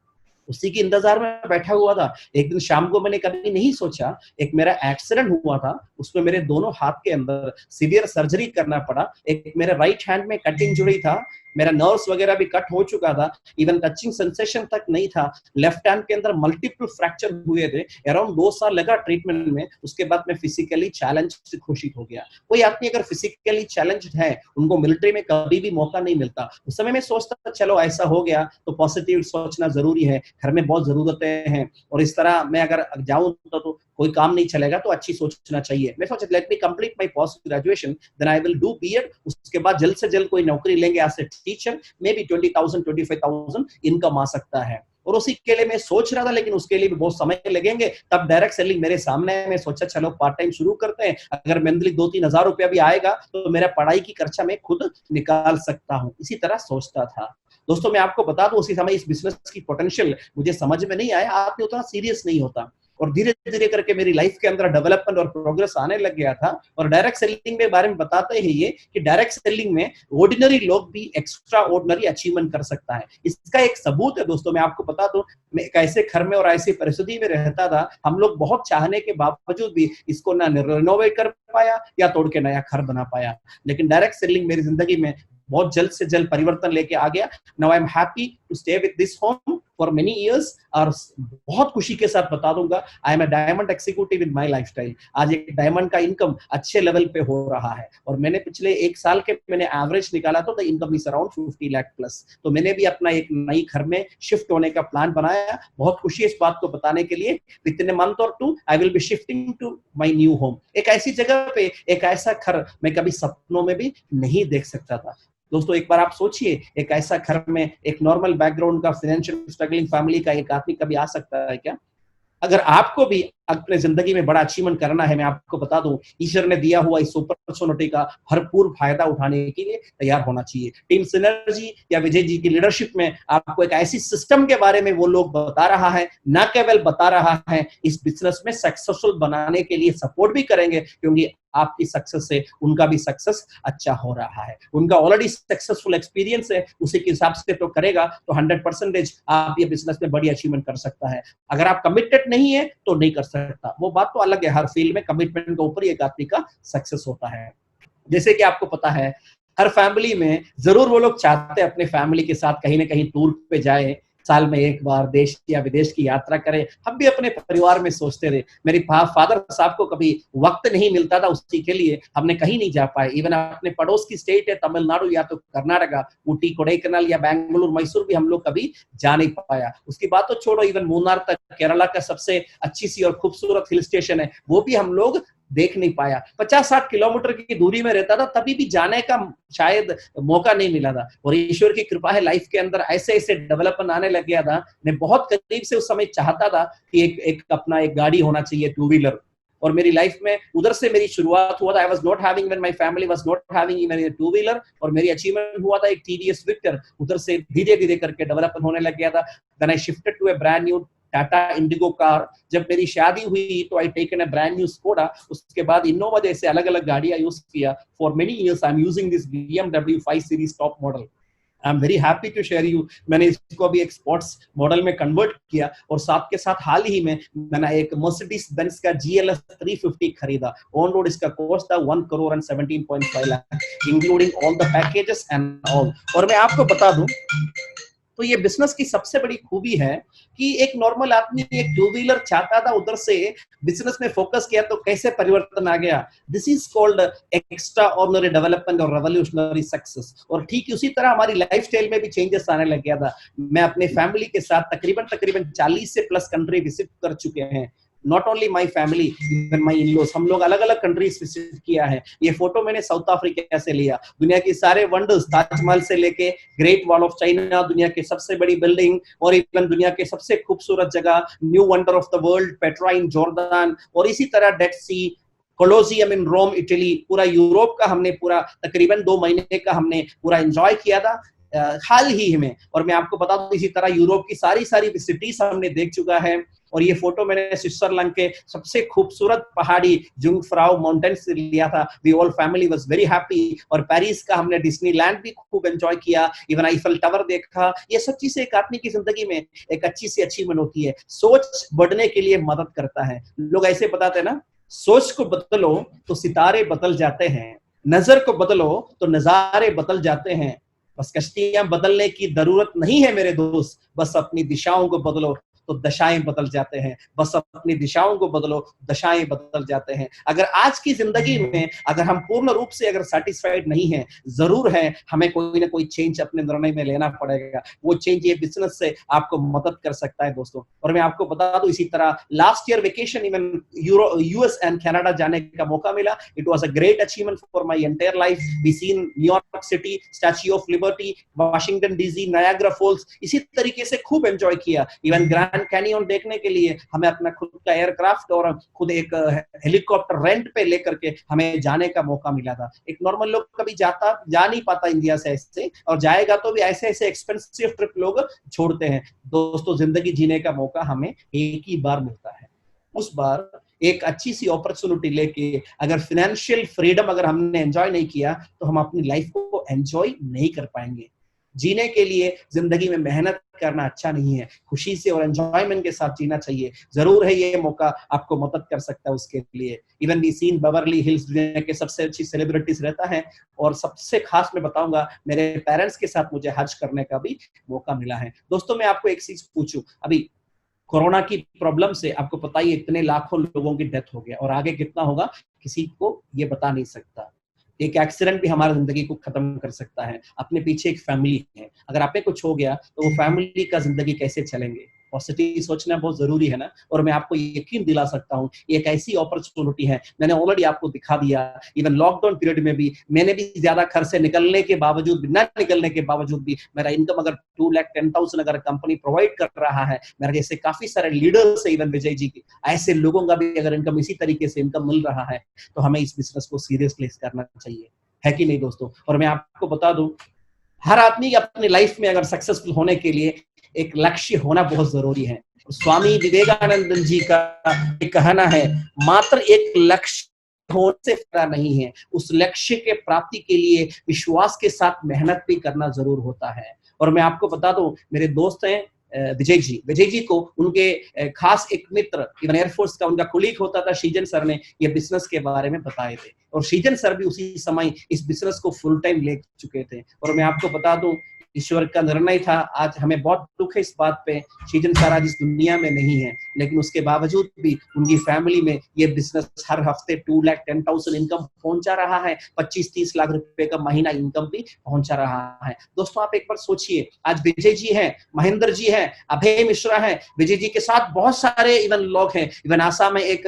उसी के इंतजार में बैठा हुआ था। एक दिन शाम को मैंने कभी नहीं सोचा, एक मेरा एक्सीडेंट हुआ था, उसमें मेरे दोनों हाथ के अंदर सीवियर सर्जरी करना पड़ा। एक मेरे राइट हैंड में कट इंजरी था, मेरा नर्व्स वगैरह भी कट हो चुका था, इवन टचिंग सेंसेशन तक नहीं था। लेफ्ट हैंड के अंदर मल्टीपल फ्रैक्चर हुए थे, अराउंड 2 साल लगा ट्रीटमेंट में। उसके बाद मैं फिजिकली चैलेंज घोषित हो गया। कोई आदमी अगर फिजिकली चैलेंज्ड है, उनको मिलिट्री में कभी भी मौका नहीं मिलता। उस समय मैं सोचता था चलो ऐसा हो गया तो पॉजिटिव सोचना जरूरी है, घर में बहुत जरूरतें हैं और इस तरह मैं अगर जाऊं तो कोई काम नहीं चलेगा, तो अच्छी सोचना चाहिए। मैं सोचा let me complete my post graduation, then I will do BEd. उसके बाद जल्द से जल्द कोई नौकरी लेंगे as a teacher, maybe 20,000 25,000 income आ सकता है। और उसी के लिए मैं सोच रहा था, लेकिन उसके लिए भी बहुत समय लगेंगे। तब डायरेक्ट सेलिंग मेरे सामने है, मैं सोचा चलो पार्ट टाइम शुरू करते हैं। अगर मंथली 2-3 हजार रुपया भी आएगा तो मेरा पढ़ाई की खर्चा मैं खुद निकाल सकता हूँ। इसी तरह सोचता था। दोस्तों मैं आपको बता दूं, उसी समय इस बिजनेस की पोटेंशियल मुझे समझ में नहीं आया, आदमी उतना सीरियस नहीं होता। और धीरे धीरे करके मेरी लाइफ के अंदर डेवलपमेंट और प्रोग्रेस आने लग गया था। और डायरेक्ट सेलिंग के बारे में बताते हैं ये कि डायरेक्ट सेलिंग में ऑर्डिनरी लोग भी एक्स्ट्रा ऑर्डिनरी अचीवमेंट कर सकता है। इसका एक सबूत है दोस्तों, मैं आपको बता दूं, मैं एक ऐसे घर में और ऐसी परिस्थिति में रहता था, हम लोग बहुत चाहने के बावजूद भी इसको ना रिनोवेट कर पाया या तोड़ के नया घर बना पाया। लेकिन डायरेक्ट सेलिंग मेरी जिंदगी में बहुत जल्द से जल्द परिवर्तन लेके आ गया। Now I am happy to stay with this home for many years. और बहुत खुशी के साथ बता दूंगा, I am a diamond executive in my lifestyle. आज एक डायमंड का इनकम अच्छे लेवल पे हो रहा है। और मैंने पिछले 1 साल के मैंने एवरेज निकाला तो the income is around 50 lakh plus. तो मैंने भी अपना एक नई घर में शिफ्ट होने का प्लान बनाया। बहुत खुशी है इस बात को बताने के लिए। विद इन ए मंथ और 2 I will be shifting to my new home. एक ऐसी जगह पे एक ऐसा घर मैं कभी सपनों में भी नहीं देख सकता था। दोस्तों एक बार आप सोचिए, एक ऐसा घर में एक नॉर्मल बैकग्राउंड का फिनेंशियल स्ट्रगलिंग फैमिली का एक आदमी कभी आ सकता है क्या? अगर आपको भी अपने जिंदगी में बड़ा अचीवमेंट करना है, मैं आपको बता दूं, ईश्वर ने दिया हुआ इस अपॉर्चुनिटी का भरपूर फायदा उठाने के लिए तैयार होना चाहिए। टीम सिनर्जी या विजय जी की लीडरशिप में आपको एक ऐसी सिस्टम के बारे में वो लोग बता रहा है, ना केवल बता रहा है, इस बिजनेस में सक्सेसफुल बनाने के लिए सपोर्ट भी करेंगे, क्योंकि आपकी सक्सेस से उनका भी सक्सेस अच्छा हो रहा है। उनका ऑलरेडी सक्सेसफुल एक्सपीरियंस है, उसी के हिसाब से तो करेगा तो 100% आप ये बिजनेस में बड़ी अचीवमेंट कर सकता है। अगर आप कमिटेड नहीं है तो नहीं कर सकता, वो बात तो अलग है। हर फील्ड में कमिटमेंट के ऊपर एक आदमी का सक्सेस होता है। जैसे कि आपको पता है, हर फैमिली में जरूर वो लोग चाहते हैं अपने फैमिली के साथ कहीं ना कहीं टूर पे जाए, साल में एक बार देश या विदेश की यात्रा करें। हम भी अपने परिवार में सोचते रहे। मेरे फादर साहब को कभी वक्त नहीं मिलता था, उसी के लिए हमने कहीं नहीं जा पाए। इवन अपने पड़ोस की स्टेट है तमिलनाडु या तो कर्नाटका, ऊटी, कोडाईकनाल या बेंगलुरु, मैसूर भी हम लोग कभी जा नहीं पाया। उसकी बात तो छोड़ो, इवन मूनार तक, केरला का सबसे अच्छी सी और खूबसूरत हिल स्टेशन है, वो भी हम लोग देख नहीं पाया। 50-60 किलोमीटर की दूरी में रहता था, तभी भी जाने का शायद मौका नहीं मिला था। और ईश्वर की कृपा है, लाइफ के अंदर ऐसे ऐसे डेवलपमेंट आने लग गया था। मैं बहुत करीब से उस समय चाहता था कि एक अपना एक गाड़ी होना चाहिए, 2 व्हीलर। और मेरी लाइफ में उधर से मेरी शुरुआत हुआ था। I was not having, when my family was not having even 2 wheeler, और मेरी अचीवमेंट हुआ था एक टीवीएस विक्टर। उधर से धीरे धीरे करके डेवलपमेंट होने लग गया था। Then I shifted to a brand new Tata Indigo car. जब मेरी शादी हुई तो I taken a brand new Skoda. उसके बाद इनोवा जैसे अलग अलग गाड़ियां यूज किया। For many years I am using this BMW 5 series top model. I am very happy to share you, मैंने इसको अभी एक स्पोर्ट्स मॉडल में कन्वर्ट किया। और साथ के साथ हाल ही में मैंने एक मर्सिडीज बेंज का GLS 350 खरीदा। ऑन रोड इसका कॉस्ट था 1,17.5 lakh, including all the packages and all. और मैं आपको बता दूं, तो ये बिजनेस की सबसे बड़ी खूबी है कि एक नॉर्मल आदमी एक 2 व्हीलर चाहता था, उधर से बिजनेस में फोकस किया तो कैसे परिवर्तन आ गया। This is called extra ordinary development और रेवोल्यूशनरी सक्सेस। और ठीक उसी तरह हमारी लाइफस्टाइल में भी चेंजेस आने लग गया था। मैं अपने फैमिली के साथ तकरीबन 40 से प्लस कंट्री विजिट कर चुके हैं। Not only my family, even my in-laws, हम लोग अलग अलग कंट्रीज विजिट किया है। ये फोटो मैंने साउथ अफ्रीका से लिया। दुनिया की सारे वंडर्स, ताजमहल से लेके ग्रेट वॉल ऑफ चाइना, दुनिया की सबसे बड़ी बिल्डिंग, और इवन दुनिया के सबसे खूबसूरत जगह new wonder of the world Petra in Jordan, और इसी तरह डेड सी, कोलोसियम इन रोम इटली। पूरा यूरोप का हमने पूरा तकरीबन 2 महीने का हमने पूरा एंजॉय किया था हाल ही में। और मैं आपको बता दूं, इसी तरह यूरोप की सारी सिटीज हमने देख चुका है। और ये फोटो मैंने स्विट्जरलैंड के सबसे खूबसूरत पहाड़ी जुंगफ्राउ माउंटेन से लिया था। We all family was very happy. और पेरिस का हमने डिज्नीलैंड भी खूब एंजॉय किया, इवन आईफल टावर देखा। ये सब चीजें एक आदमी की जिंदगी में एक अच्छी सी अचीवमेंट होती है, सोच बढ़ने के लिए मदद करता है। लोग ऐसे बताते हैं ना, सोच को बदलो तो सितारे बदल जाते हैं, नजर को बदलो तो नजारे बदल जाते हैं, बस कश्तियां बदलने की जरूरत नहीं है मेरे दोस्त, बस अपनी दिशाओं को बदलो तो दशाएं बदल जाते हैं। बस अपनी दिशाओं को बदलो, दशाएं बदल जाते हैं। अगर आज की जिंदगी में अगर हम पूर्ण रूप से अगर सेटिस्फाइड नहीं हैं, जरूर है हमें कोई ना कोई चेंज अपने निर्णय में लेना पड़ेगा। वो चेंज ये बिजनेस से आपको मदद कर सकता है दोस्तों। और मैं आपको बता दूं, इसी तरह last year vacation even US and Canada जाने का मौका मिला। It was a great achievement for my entire life. We seen New York City, Statue of Liberty, Washington DC, Niagara Falls, इसी तरीके से खूब एंजॉय किया। इवन ग्रैंड कैनियन देखने के लिए हमें अपना खुद का एयरक्राफ्ट और खुद एक हेलीकॉप्टर रेंट पे लेकर के हमें जाने का मौका मिला था। एक नॉर्मल लोग कभी जा नहीं पाता इंडिया से ऐसे, और जाएगा तो भी ऐसे ऐसे एक्सपेंसिव ट्रिप लोग छोड़ते हैं। दोस्तों, जिंदगी जीने का मौका हमें एक ही बार मिलता है। उस बार एक अच्छी सी अपॉर्चुनिटी लेके अगर फाइनेंशियल फ्रीडम अगर हमने एंजॉय नहीं किया तो हम अपनी लाइफ को एंजॉय नहीं कर पाएंगे। जीने के लिए जिंदगी में मेहनत करना अच्छा नहीं है, खुशी से और एंजॉयमेंट के साथ जीना चाहिए। जरूर है ये मौका आपको मदद कर सकता है उसके लिए। Even we seen Beverly Hills दुनिया के सबसे अच्छी सेलिब्रिटीज रहता है, और सबसे खास मैं बताऊंगा मेरे पेरेंट्स के साथ मुझे हज करने का भी मौका मिला है। दोस्तों, मैं आपको एक चीज पूछूं, अभी कोरोना की प्रॉब्लम से आपको पता ही इतने लाखों लोगों की डेथ हो गया, और आगे कितना होगा किसी को ये बता नहीं सकता। एक एक्सीडेंट भी हमारी जिंदगी को खत्म कर सकता है। अपने पीछे एक फैमिली है, अगर आप पे कुछ हो गया तो वो फैमिली का जिंदगी कैसे चलेंगे। पॉजिटिव सोचना बहुत जरूरी है ना। और मैं आपको यकीन दिला सकता हूँ ये एक ऐसी अपॉर्चुनिटी है, मैंने ऑलरेडी आपको दिखा दिया। इवन लॉकडाउन पीरियड में भी मैंने भी ज्यादा घर से निकलने के बावजूद, ना निकलने के बावजूद भी मेरा इनकम अगर 2,10,000 अगर कंपनी प्रोवाइड कर रहा है, मेरे जैसे काफी सारे लीडर्स है, इवन विजय जी की, ऐसे लोगों का भी अगर इनकम इसी तरीके से इनकम मिल रहा है तो हमें इस बिजनेस को सीरियसली करना चाहिए, है कि नहीं दोस्तों। और मैं आपको बता दूं, हर आदमी अपनी लाइफ में अगर सक्सेसफुल होने के लिए एक लक्ष्य होना बहुत जरूरी है। स्वामी विवेकानंद जी का एक कहना है, मात्र एक लक्ष्य होने से फायदा नहीं है, उस लक्ष्य के प्राप्ति के लिए विश्वास के साथ मेहनत भी करना जरूर होता है। और मैं आपको बता दूं, मेरे दोस्त हैं विजय जी को उनके खास एक मित्र, इवन एयरफोर्स का उनका कुलीग होता था, शीजन सर ने ये बिजनेस के बारे में बताए थे, और शीजन सर भी उसी समय इस बिजनेस को फुल टाइम ले चुके थे। और मैं आपको बता दूं, ईश्वर का निर्णय था, आज हमें बहुत दुख है इस बात पे, शीजन सर आज इस दुनिया में नहीं है, लेकिन उसके बावजूद भी उनकी फैमिली में ये बिजनेस हर हफ्ते 2,10,000 इनकम पहुंचा रहा है, 25-30 लाख रुपए का महीना इनकम भी पहुंचा रहा है। दोस्तों, आप एक बार सोचिए, आज विजय जी हैं, महेंद्र जी हैं, अभय मिश्रा हैं, विजय जी के साथ बहुत सारे इवन लोग हैं। इवन आसाम में एक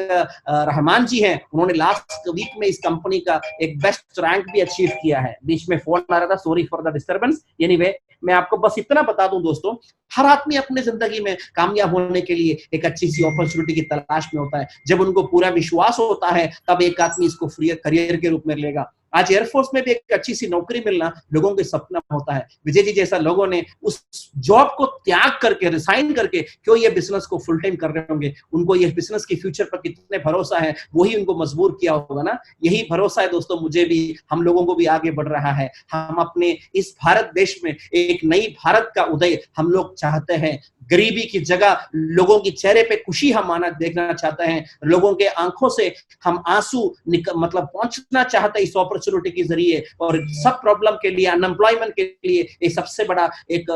रहमान जी हैं, उन्होंने लास्ट वीक में इस कंपनी का एक बेस्ट रैंक भी अचीव किया है। बीच में फोन आ रहा था, sorry for the disturbance. Anyway, मैं आपको बस इतना बता दूं दोस्तों, हर आदमी अपने जिंदगी में कामयाब होने के लिए एक अच्छी सी अपॉर्चुनिटी की तलाश में होता है। जब उनको पूरा विश्वास होता है तब एक आदमी इसको करियर के रूप में लेगा। आज एयरफोर्स में भी एक अच्छी सी नौकरी मिलना लोगों के सपना होता है। विजय जी जैसा लोगों ने उस जॉब को त्याग करके, रिसाइन करके क्यों ये बिजनेस को फुल टाइम कर रहे होंगे, उनको ये बिजनेस के फ्यूचर पर कितने भरोसा है, वही उनको मजबूर किया होगा ना। यही भरोसा है दोस्तों मुझे भी, हम लोगों को भी आगे बढ़ रहा है। हम अपने इस भारत देश में एक नई भारत का उदय हम लोग चाहते हैं। गरीबी की जगह लोगों के चेहरे पे खुशी हम आना देखना चाहते हैं, लोगों के आंखों से हम आंसू मतलब पहुंचना चाहते हैं इस अपॉर्चुनिटी के जरिए। और सब प्रॉब्लम के लिए, अनएम्प्लॉयमेंट के लिए एक सबसे बड़ा एक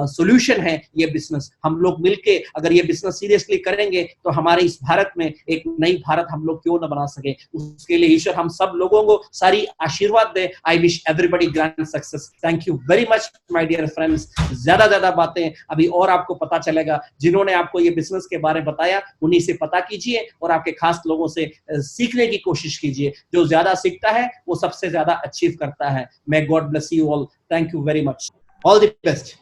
सॉल्यूशन है ये बिजनेस। हम लोग मिलके अगर ये बिजनेस सीरियसली करेंगे तो हमारे इस भारत में एक नई भारत हम लोग क्यों न बना सके। उसके लिए ईश्वर हम सब लोगों को सारी आशीर्वाद दे। I wish everybody grand success. Thank you very much my dear friends. ज्यादा बातें अभी और आपको पता चलेगा, जिन्होंने आपको ये बिजनेस के बारे में बताया उन्हीं से पता कीजिए और आपके खास लोगों से सीखने की कोशिश कीजिए। जो ज्यादा सीखता है वो सबसे ज्यादा अचीव करता है। May God bless you all. Thank you very much. All the best.